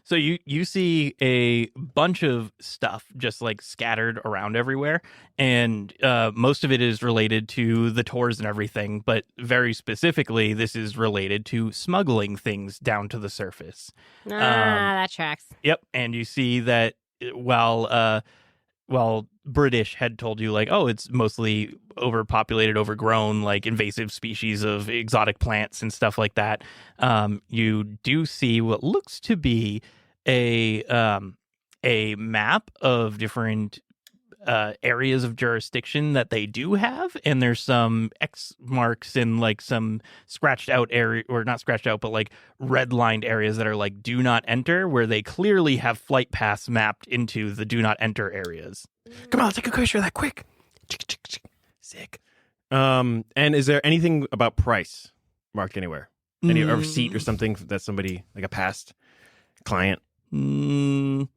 So you see a bunch of stuff just like scattered around everywhere, and most of it is related to the tours and everything, but very specifically, this is related to smuggling things down to the surface.
That tracks.
Yep, and you see that while British had told you like, oh, it's mostly overpopulated, overgrown, like invasive species of exotic plants and stuff like that. You do see what looks to be a map of different areas of jurisdiction that they do have, and there's some X marks and like some scratched out area, or not scratched out, but like redlined areas that are like do not enter, where they clearly have flight paths mapped into the do not enter areas.
Come on, let's take a picture of that quick. Sick. And is there anything about price marked anywhere? Any a receipt or something that somebody, like a past client?
You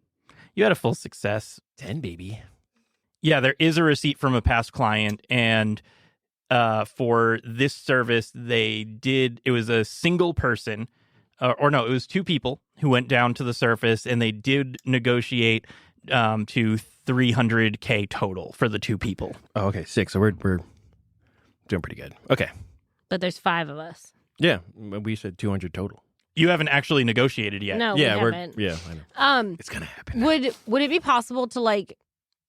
had a full success.
10, baby.
Yeah, there is a receipt from a past client, and for this service, it was a single person, or no, it was two people who went down to the surface, and they did negotiate to $300K total for the two people.
Oh, okay, 6. So we're doing pretty good. Okay.
But there's 5 of us.
Yeah, we said 200 total.
You haven't actually negotiated yet.
No,
Yeah,
we haven't.
I know. It's gonna happen.
Would it be possible to like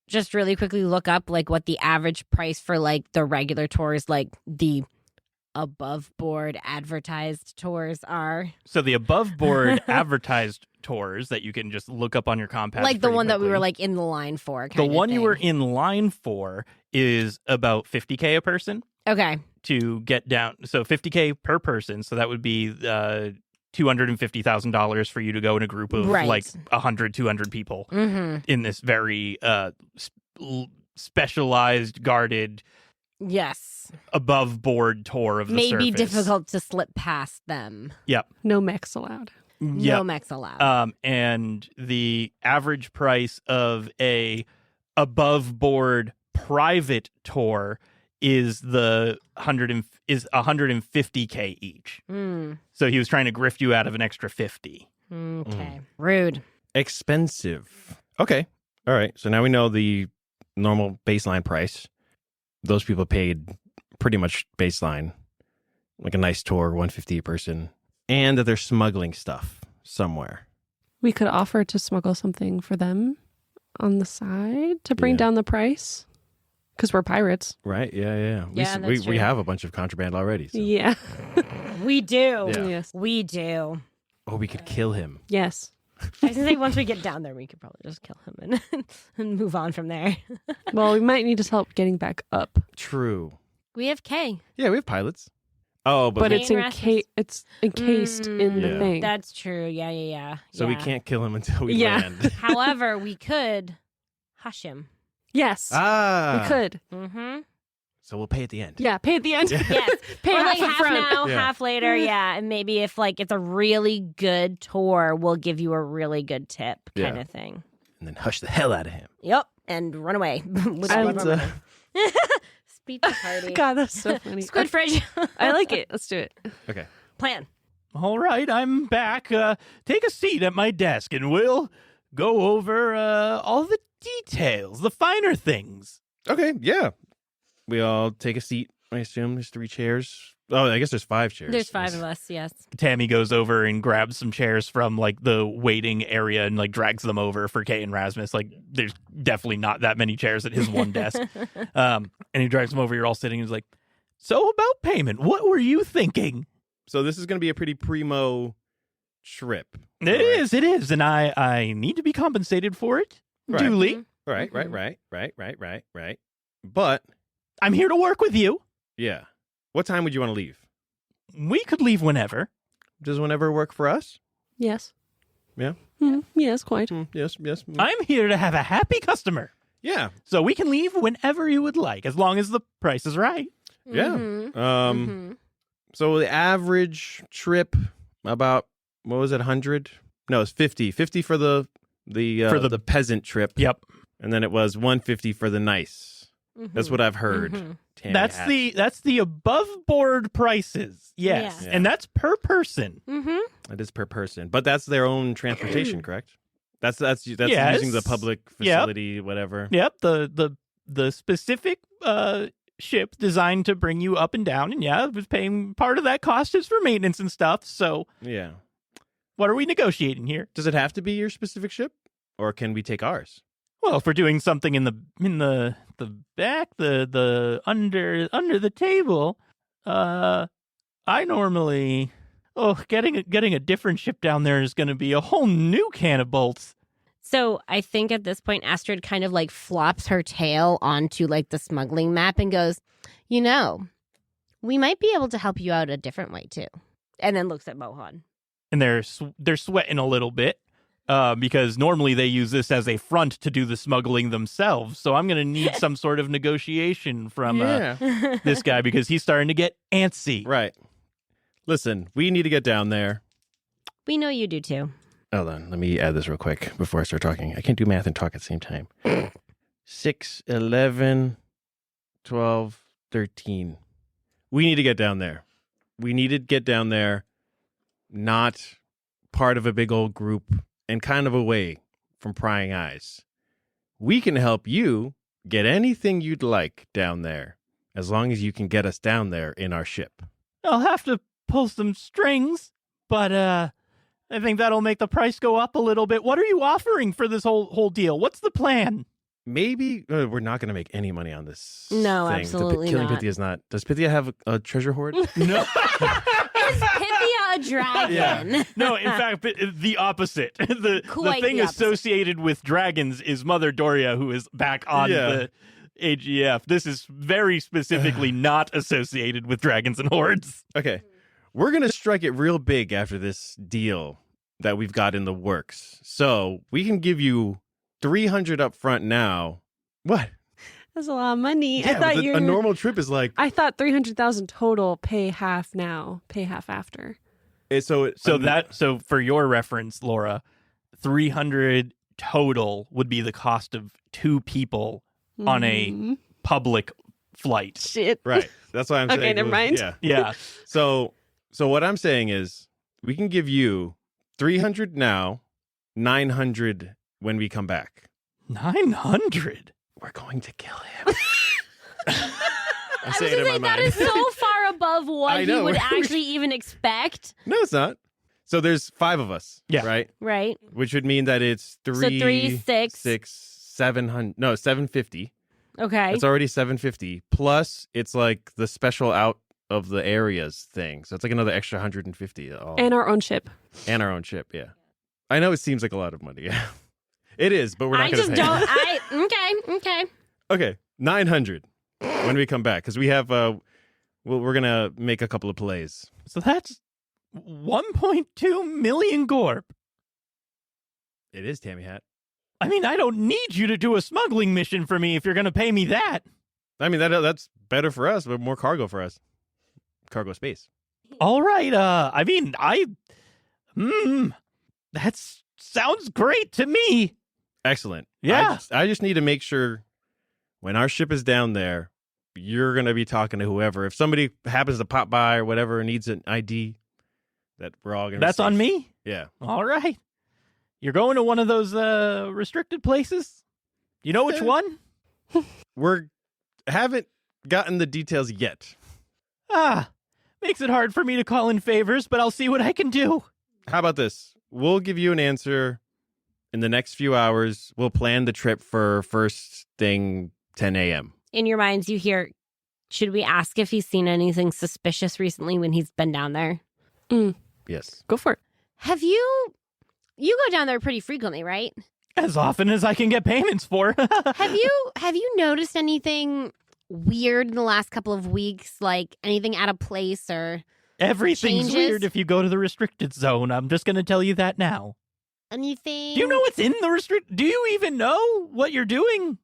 just really quickly look up like what the average price for like the regular tours, like the above board advertised tours are?
So the above board advertised tours that you can just look up on your Compass,
Like the one that we
quickly.
were like in the line for.
The one you were in line for is about $50K a person
Okay.
to get down. So $50K per person. So that would be $250,000 for you to go in a group of
Right.
like 100, 200 people
Mm-hmm.
in this very specialized, guarded,
Yes.
above board tour of the
Maybe
surface.
difficult to slip past them.
No mechs allowed.
No mechs allowed.
And the average price of a above board private tour is $150K each. So he was trying to grift you out of an extra 50.
Okay. Rude.
Expensive. Okay. All right. So now we know the normal baseline price. Those people paid pretty much baseline, like a nice tour, $150 a person, and that they're smuggling stuff somewhere.
We could offer to smuggle something for them on the side to bring
Yeah.
down the price because we're pirates.
Right? Yeah.
Yeah, that's
We
true.
have a bunch of contraband already. So.
Yeah.
We do.
Yeah.
Yes.
We do.
Oh, we could kill him.
Yes.
I was going to say, once we get down there, we could probably just kill him and move on from there.
Well, we might need his help getting back up,
True.
We have K.
Yeah, we have pilots. Oh,
but
we-
it's
Main Rasmus.
it's encased in the
Yeah.
thing.
That's true. Yeah.
so we
Yeah.
can't kill him until we
Yeah.
land.
However, we could hush him.
Yes.
Ah.
We could.
Mm-hmm.
So we'll pay at the end.
Yeah. Pay at the end.
Yes.
Pay
Or
half
like
up
half
front.
now,
Yeah.
half later. Yeah. And maybe if like it's a really good tour, we'll give you a really good tip kind
Yeah.
of thing.
And then hush the hell out of him.
Yep. And run away. With
I
all of
love
our money. Pizza party.
God, that's so funny.
Squid fridge.
I like it. Let's do it.
Okay.
Plan.
All right, I'm back. Take a seat at my desk and we'll go over all the details, the finer things.
Okay, yeah. We all take a seat. I assume there's 3 chairs. Oh, I guess there's 5 chairs.
There's 5 of us, yes.
Tammy goes over and grabs some chairs from like the waiting area and like drags them over for Kay and Rasmus. Like there's definitely not that many chairs at his one desk. And he drags them over. You're all sitting and he's like, so about payment, what were you thinking?
So this is going to be a pretty primo trip.
It is. And I need to be compensated for it
Right.
duly.
Mm-hmm.
Right. But,
I'm here to work with you.
yeah. What time would you want to leave?
We could leave whenever.
Does whenever work for us?
Yes.
Yeah.
Yes, quite.
Yes.
I'm here to have a happy customer.
Yeah.
So we can leave whenever you would like, as long as the price is right.
Yeah.
Mhm.
So the average trip, about, what was it, 100? No, it's 50. 50 for the peasant trip.
Yep.
And then it was 150 for the nice. That's what I've heard. Tammy
That's
hatched.
that's the above board prices. Yes.
Yeah.
And that's per person.
Mm-hmm.
That is per person, but that's their own transportation, correct? That's
Yes.
using the public facility, whatever.
Yep. The specific ship designed to bring you up and down, and it was paying part of that cost is for maintenance and stuff. So
Yeah.
what are we negotiating here?
Does it have to be your specific ship, or can we take ours?
Well, if we're doing something in the back, the under the table, I normally getting a different ship down there is going to be a whole new can of bolts.
So I think at this point, Astrid kind of like flops her tail onto like the smuggling map and goes, we might be able to help you out a different way too. And then looks at Mohan.
And they're sweating a little bit. Because normally they use this as a front to do the smuggling themselves. So I'm going to need some sort of negotiation from this guy because he's starting to get antsy.
Right. Listen, we need to get down there.
We know you do too.
Hold on. Let me add this real quick before I start talking. I can't do math and talk at the same time. 6, 11, 12, 13. We need to get down there. We need to get down there, not part of a big old group and kind of away from prying eyes. We can help you get anything you'd like down there, as long as you can get us down there in our ship.
I'll have to pull some strings, but I think that'll make the price go up a little bit. What are you offering for this whole deal? What's the plan?
Maybe we're not going to make any money on this.
No,
thing.
absolutely
Killing
not.
Pythia is not. Does Pythia have a treasure hoard?
No.
Is Pythia a dragon?
No, in fact, the opposite. The
Quite
thing
the opposite.
associated with dragons is Mother Doria, who is back on the AGF. This is very specifically not associated with dragons and hordes.
Okay. We're going to strike it real big after this deal that we've got in the works. So we can give you 300 up front now. What?
That's a lot of money.
Yeah,
I thought
a normal trip is like...
I thought 300,000 total, pay half now, pay half after.
So for your reference, Laura, 300 total would be the cost of 2 people on a public flight.
Shit.
Right. That's why I'm saying...
Okay, never mind.
Yeah.
Yeah.
So what I'm saying is we can give you 300 now, 900 when we come back.
900?
We're going to kill him. I
I was
say it
going
in
to
my
say, that
mind.
is so far above what
I
he
know.
would actually even expect.
No, it's not. So there's 5 of us,
Yeah.
right?
Right.
Which would mean that it's 3,
So 3, 6.
700. No, 750.
Okay.
It's already 750. Plus, it's like the special out of the areas thing. So it's like another extra 150.
And our own ship.
And our own ship, yeah. I know it seems like a lot of money. Yeah. It is, but we're not
I
going to
just
pay.
don't. Okay.
Okay, 900 when we come back. Because we have, we're going to make a couple of plays.
So that's 1.2 million gorp.
It is, Tammy Hat.
I mean, I don't need you to do a smuggling mission for me if you're going to pay me that.
I mean, that's better for us, but more cargo for us. Cargo space.
All right. That sounds great to me.
Excellent.
Yeah.
I just need to make sure when our ship is down there, you're going to be talking to whoever. If somebody happens to pop by or whatever and needs an ID, that we're all going to
That's on me?
Yeah.
All right. You're going to one of those restricted places? You know which one?
Haven't gotten the details yet.
Makes it hard for me to call in favors, but I'll see what I can do.
How about this? We'll give you an answer in the next few hours. We'll plan the trip for first thing 10 a.m.
In your minds, you hear, should we ask if he's seen anything suspicious recently when he's been down there?
Yes.
Go for it.
Have you go down there pretty frequently, right?
As often as I can get payments for.
Have you noticed anything weird in the last couple of weeks? Like anything out of place or
Everything's
changes?
weird if you go to the restricted zone. I'm just going to tell you that now.
anything?
Do you know what's in the restrict? Do you even know what you're doing?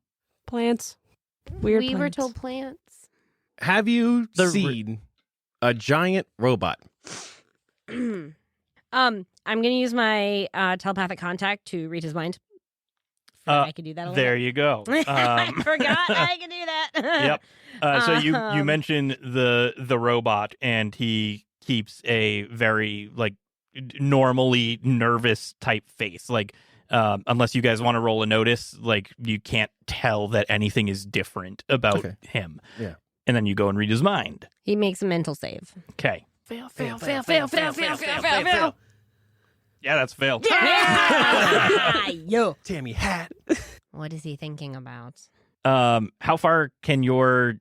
Plants. Weird
We
plants.
were told plants.
Have you seen a giant robot?
I'm gonna use my telepathic contact to read his mind. I could do that a little
There
bit.
you go.
I forgot I could do that.
Yep. So you mentioned the robot, and he keeps a very normally nervous type face. Unless you guys want to roll a notice, you can't tell that anything is different about him.
Yeah.
And then you go and read his mind.
He makes a mental save.
Okay.
Fail.
Yeah, that's fail.
Yo.
Tammy Hat.
What is he thinking about?
How far can your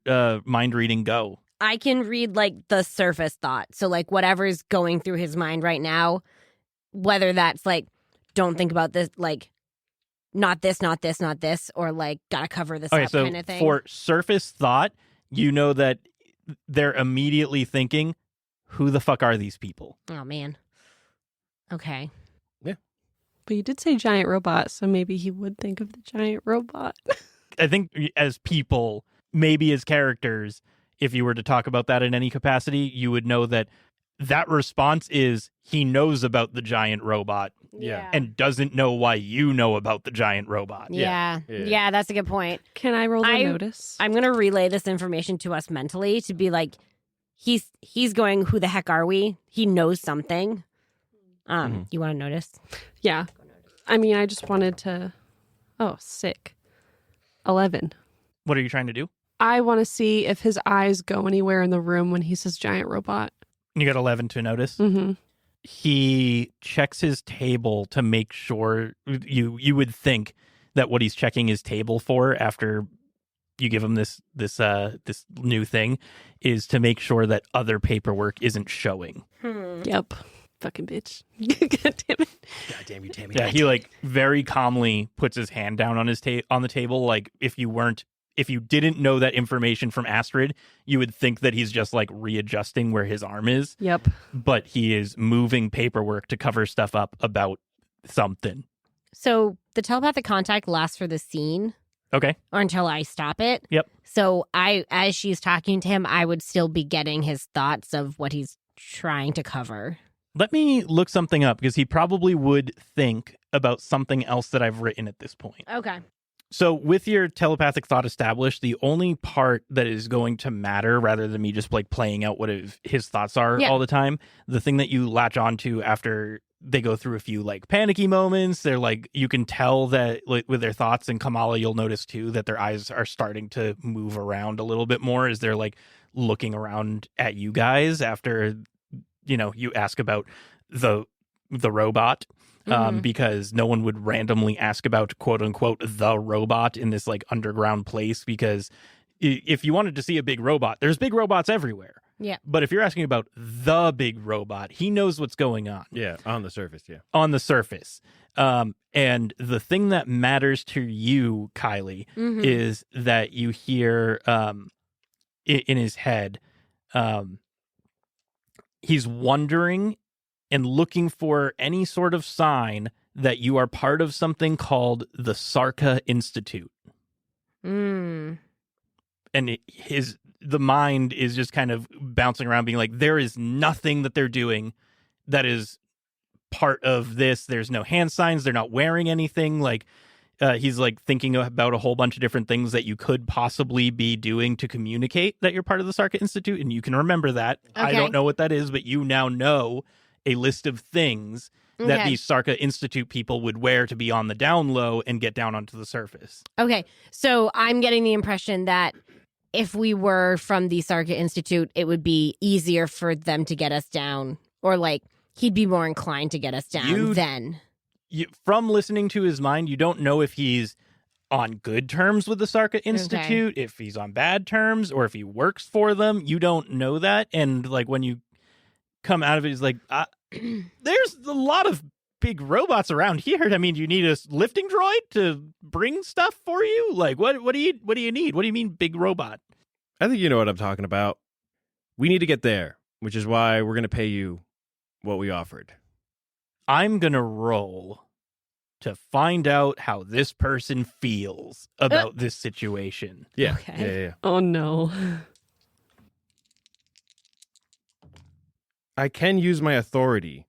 mind reading go?
I can read the surface thought. So whatever's going through his mind right now, whether that's don't think about this, not this, not this, not this, or gotta cover this up
so
kind of thing.
for surface thought, you know that they're immediately thinking, who the fuck are these people?
Oh man. Okay.
But you did say giant robot, so maybe he would think of the giant robot.
I think as people, maybe as characters, if you were to talk about that in any capacity, you would know that that response is he knows about the giant robot
Yeah.
and doesn't know why you know about the giant robot.
Yeah. Yeah, that's a good point.
Can I roll a notice?
I'm going to relay this information to us mentally to be like, he's going, who the heck are we? He knows something. You want to notice?
Yeah. I mean, I just wanted to... Oh, sick. 11.
What are you trying to do?
I want to see if his eyes go anywhere in the room when he says giant robot.
You got 11 to notice.
Mm-hmm.
He checks his table to make sure you would think that what he's checking his table for after you give him this new thing is to make sure that other paperwork isn't showing.
Yep. Fucking bitch. God damn it.
God damn you, Tammy.
Yeah, he like very calmly puts his hand down on his on the table. Like if you didn't know that information from Astrid, you would think that he's just like readjusting where his arm is.
Yep.
But he is moving paperwork to cover stuff up about something.
So the telepathic contact lasts for the scene.
Okay.
Or until I stop it.
Yep.
So as she's talking to him, I would still be getting his thoughts of what he's trying to cover.
Let me look something up because he probably would think about something else that I've written at this point.
Okay.
So with your telepathic thought established, the only part that is going to matter rather than me just like playing out what his thoughts are all the time, the thing that you latch onto after they go through a few like panicky moments, they're like, you can tell that like, with their thoughts, and Kamala, you'll notice too that their eyes are starting to move around a little bit more as they're like looking around at you guys after, you know, you ask about the robot. Because no one would randomly ask about quote unquote the robot in this like underground place, because if you wanted to see a big robot, there's big robots everywhere.
Yeah.
But if you're asking about the big robot, he knows what's going on.
Yeah, on the surface, yeah.
On the surface. And the thing that matters to you, Kylie, is that you hear in his head, he's wondering and looking for any sort of sign that you are part of something called the Sarka Institute. And the mind is just kind of bouncing around being like, there is nothing that they're doing that is part of this. There's no hand signs. They're not wearing anything. Like, he's like thinking about a whole bunch of different things that you could possibly be doing to communicate that you're part of the Sarka Institute. And you can remember that.
Okay.
I don't know what that is, but you now know a list of things that these Sarka Institute people would wear to be on the down low and get down onto the surface.
Okay. So I'm getting the impression that if we were from the Sarka Institute, it would be easier for them to get us down, or like he'd be more inclined to get us down then.
From listening to his mind, you don't know if he's on good terms with the Sarka Institute, if he's on bad terms, or if he works for them. You don't know that. And like when you come out of it, he's like, there's a lot of big robots around here. I mean, you need a lifting droid to bring stuff for you? Like, what do you need? What do you mean big robot?
I think you know what I'm talking about. We need to get there, which is why we're going to pay you what we offered.
I'm going to roll to find out how this person feels about this situation.
Yeah.
Okay.
Yeah.
Oh, no.
I can use my authority.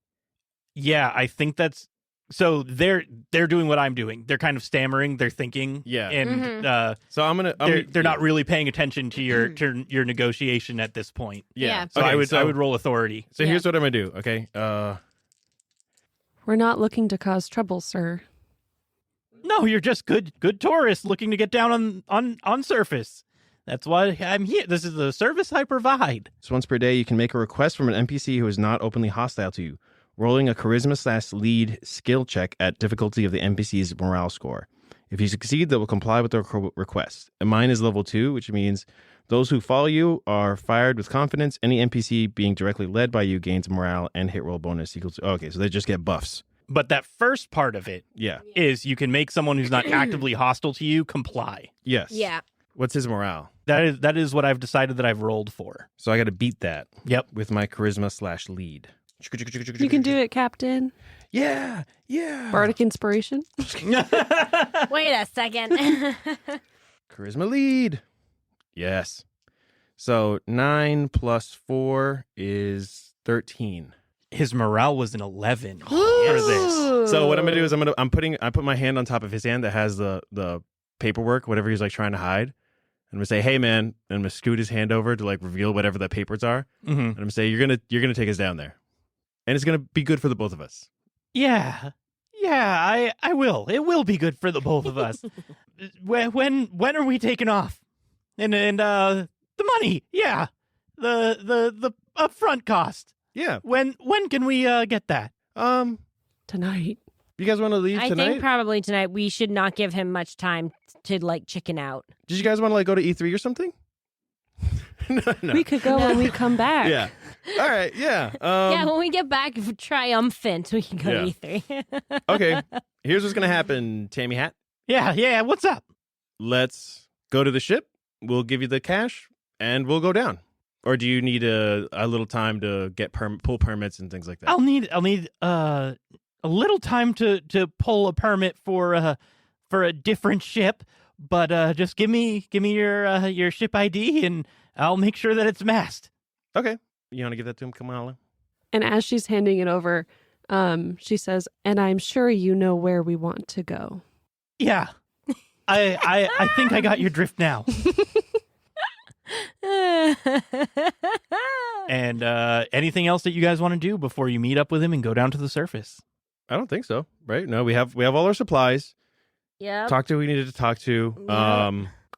Yeah, I think that's... So they're doing what I'm doing. They're kind of stammering. They're thinking.
Yeah.
And
So I'm gonna.
they're not really paying attention to your negotiation at this point.
Yeah.
So
Okay,
I would roll authority.
So here's what I'm gonna do. Okay.
We're not looking to cause trouble, sir.
No, you're just good tourists looking to get down on surface. That's why I'm here. This is the service I provide.
So once per day, you can make a request from an NPC who is not openly hostile to you, rolling a charisma/lead skill check at difficulty of the NPC's morale score. If you succeed, they will comply with the request. And mine is level 2, which means those who follow you are fired with confidence. Any NPC being directly led by you gains morale and hit roll bonus equal to... Okay, so they just get buffs.
But that first part of it
Yeah.
is you can make someone who's not actively hostile to you comply.
Yes.
Yeah.
What's his morale?
That is what I've decided that I've rolled for.
So I got to beat that.
Yep.
With my charisma/lead.
You can do it, Captain.
Yeah.
Bardic inspiration.
Wait a second.
Charisma lead. Yes. So 9 plus 4 is 13.
His morale was an 11 for
Ooh.
this.
So what I'm gonna do is I put my hand on top of his hand that has the paperwork, whatever he's like trying to hide. I'm gonna say, "Hey, man," and I'm gonna scoot his hand over to like reveal whatever the papers are.
Mm-hmm.
And I'm gonna say, "You're gonna take us down there, and it's gonna be good for the both of us."
Yeah, I will. It will be good for the both of us. when are we taking off? And the money, yeah, the upfront cost.
Yeah.
When can we get that?
Tonight.
You guys want to leave
I
tonight?
think probably tonight we should not give him much time to like chicken out.
Did you guys want to like go to E3 or something? No.
We could go when we come back.
Yeah. All right. Yeah.
Yeah, when we get back triumphant, we can go
Yeah.
to E3.
Okay. Here's what's gonna happen, Tammy Hat.
Yeah. What's up?
Let's go to the ship. We'll give you the cash, and we'll go down. Or do you need a little time to get pull permits and things like that?
I'll need a little time to pull a permit for a different ship, but just give me your ship ID and I'll make sure that it's masked.
Okay. You want to give that to him, Kamala?
And as she's handing it over, she says, "And I'm sure you know where we want to go."
Yeah. I think I got your drift now. And anything else that you guys want to do before you meet up with him and go down to the surface?
I don't think so. Right? No, we have all our supplies.
Yep.
Talked to who we needed to talk to.
Yeah.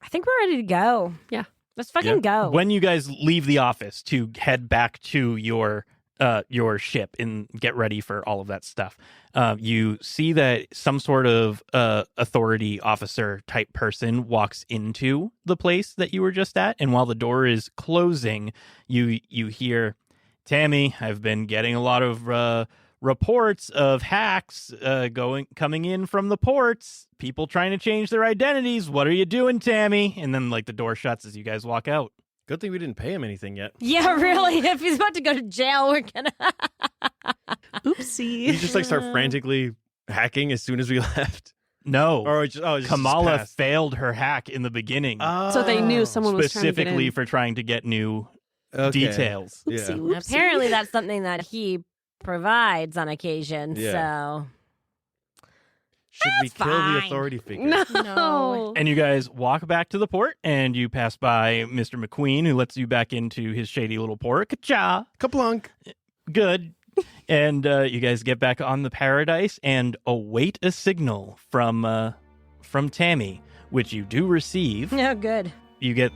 I think we're ready to go.
Yeah.
Let's fucking go.
When you guys leave the office to head back to your ship and get ready for all of that stuff, you see that some sort of authority officer type person walks into the place that you were just at, and while the door is closing, you hear, "Tammy, I've been getting a lot of reports of hacks coming in from the ports, people trying to change their identities. What are you doing, Tammy?" And then like the door shuts as you guys walk out.
Good thing we didn't pay him anything yet.
Yeah, really. If he's about to go to jail, we're gonna.
Oopsie.
You just like start frantically hacking as soon as we left.
No.
Or just
Kamala
passed.
failed her hack in the beginning,
So they knew someone was trying to get
specifically
in.
for trying to get new
Okay.
details.
Yeah.
Oopsie, whoopsie.
Apparently, that's something that he provides on occasion.
Yeah.
So
Should we
That's
kill the
fine.
authority figure?
No.
No.
And you guys walk back to the port, and you pass by Mr. McQueen, who lets you back into his shady little port. Ka-cha!
Kaplunk.
Good. And you guys get back on the Paradise and await a signal from Tammy, which you do receive.
No, good.
You get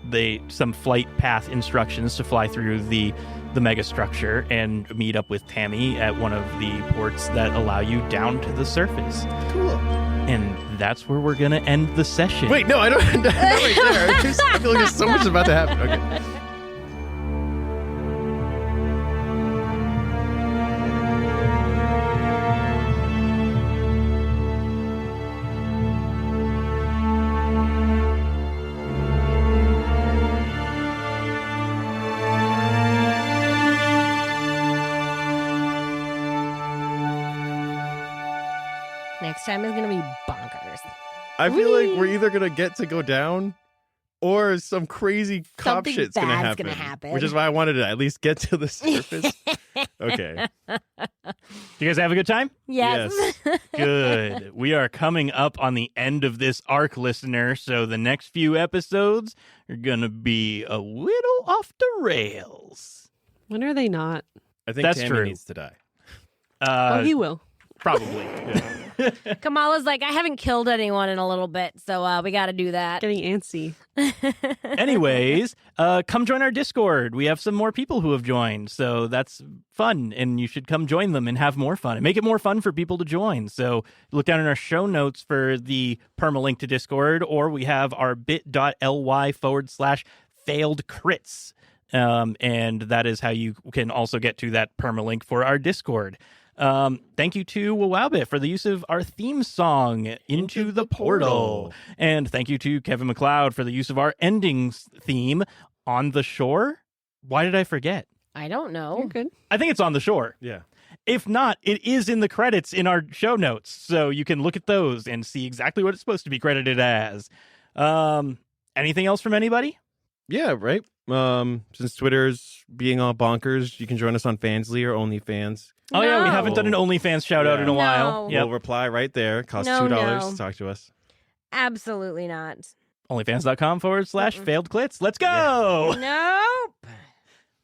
some flight path instructions to fly through the megastructure and meet up with Tammy at one of the ports that allow you down to the surface.
Cool.
And that's where we're going to end the session.
Wait, no, I don't. Not right there. I feel like there's so much about to happen. Okay.
Next time is gonna be bonkers.
I feel like we're either gonna get to go down, or some crazy cop
Something
shit's gonna
bad's
happen.
gonna happen.
Which is why I wanted to at least get to the surface. Okay.
You guys have a good time?
Yes.
Good. We are coming up on the end of this arc, listener, so the next few episodes are going to be a little off the rails.
When are they not?
I think
That's
Tammy
true.
needs to die.
Oh, he will.
Probably.
Kamala's like, I haven't killed anyone in a little bit, so we got to do that.
Getting antsy.
Anyways, come join our Discord. We have some more people who have joined, so that's fun, and you should come join them and have more fun and make it more fun for people to join. So look down in our show notes for the permalink to Discord, or we have our bit.ly/failed crits. And that is how you can also get to that permalink for our Discord. Thank you to Wowowbit for the use of our theme song, Into the Portal. And thank you to Kevin MacLeod for the use of our ending theme, On the Shore. Why did I forget?
I don't know.
You're good.
I think it's On the Shore.
Yeah.
If not, it is in the credits in our show notes, so you can look at those and see exactly what it's supposed to be credited as. Anything else from anybody?
Yeah, right. Since Twitter's being all bonkers, you can join us on Fansly or OnlyFans.
Oh, yeah, we
No.
haven't done an OnlyFans shout out in a while.
No.
Yep.
We'll reply right there. Costs
No,
$2
no.
to talk to us.
Absolutely not.
OnlyFans.com/failed clits. Let's go.
Nope.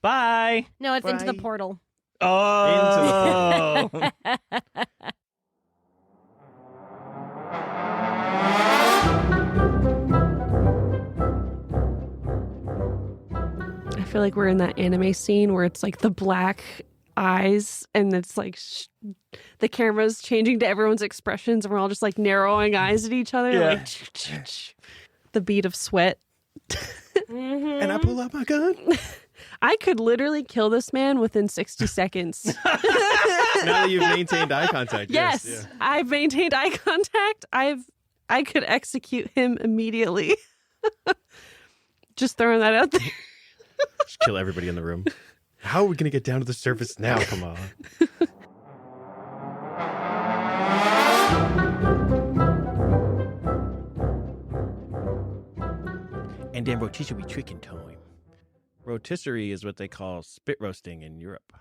Bye.
No, it's into the
Bye.
portal.
Oh.
I feel like we're in that anime scene where it's like the black eyes and it's like the camera's changing to everyone's expressions and we're all just like narrowing eyes at each other.
Yeah.
Like the bead of sweat.
And I pull out my gun.
I could literally kill this man within 60 seconds.
Now that you've maintained eye contact.
Yes,
Yeah.
I've maintained eye contact. I could execute him immediately. Just throwing that out there.
Just kill everybody in the room. How are we going to get down to the surface now? Come on. And then rotisserie chicken time. Rotisserie is what they call spit roasting in Europe.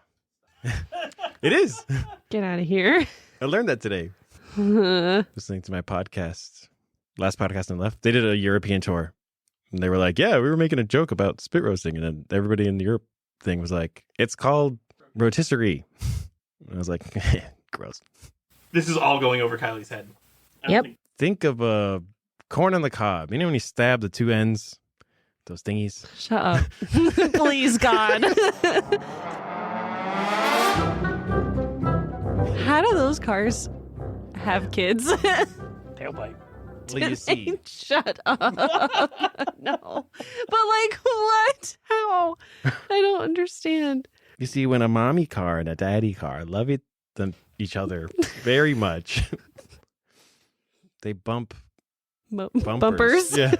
It is.
Get out of here.
I learned that today. Listening to my podcast. Last podcast on the left. They did a European tour. And they were like, yeah, we were making a joke about spit roasting. And then everybody in the Europe thing was like, it's called rotisserie. And I was like, gross.
This is all going over Kylie's head.
Yep.
Think of a corn on the cob. You know when you stab the two ends? Those thingies?
Shut up. Please, God. How do those cars have kids?
Tailpipe.
Well, you see.
Shut up. No. But like, what? How? I don't understand.
You see, when a mommy car and a daddy car love each other very much, they bump bumpers.
Bumpers.
Yeah.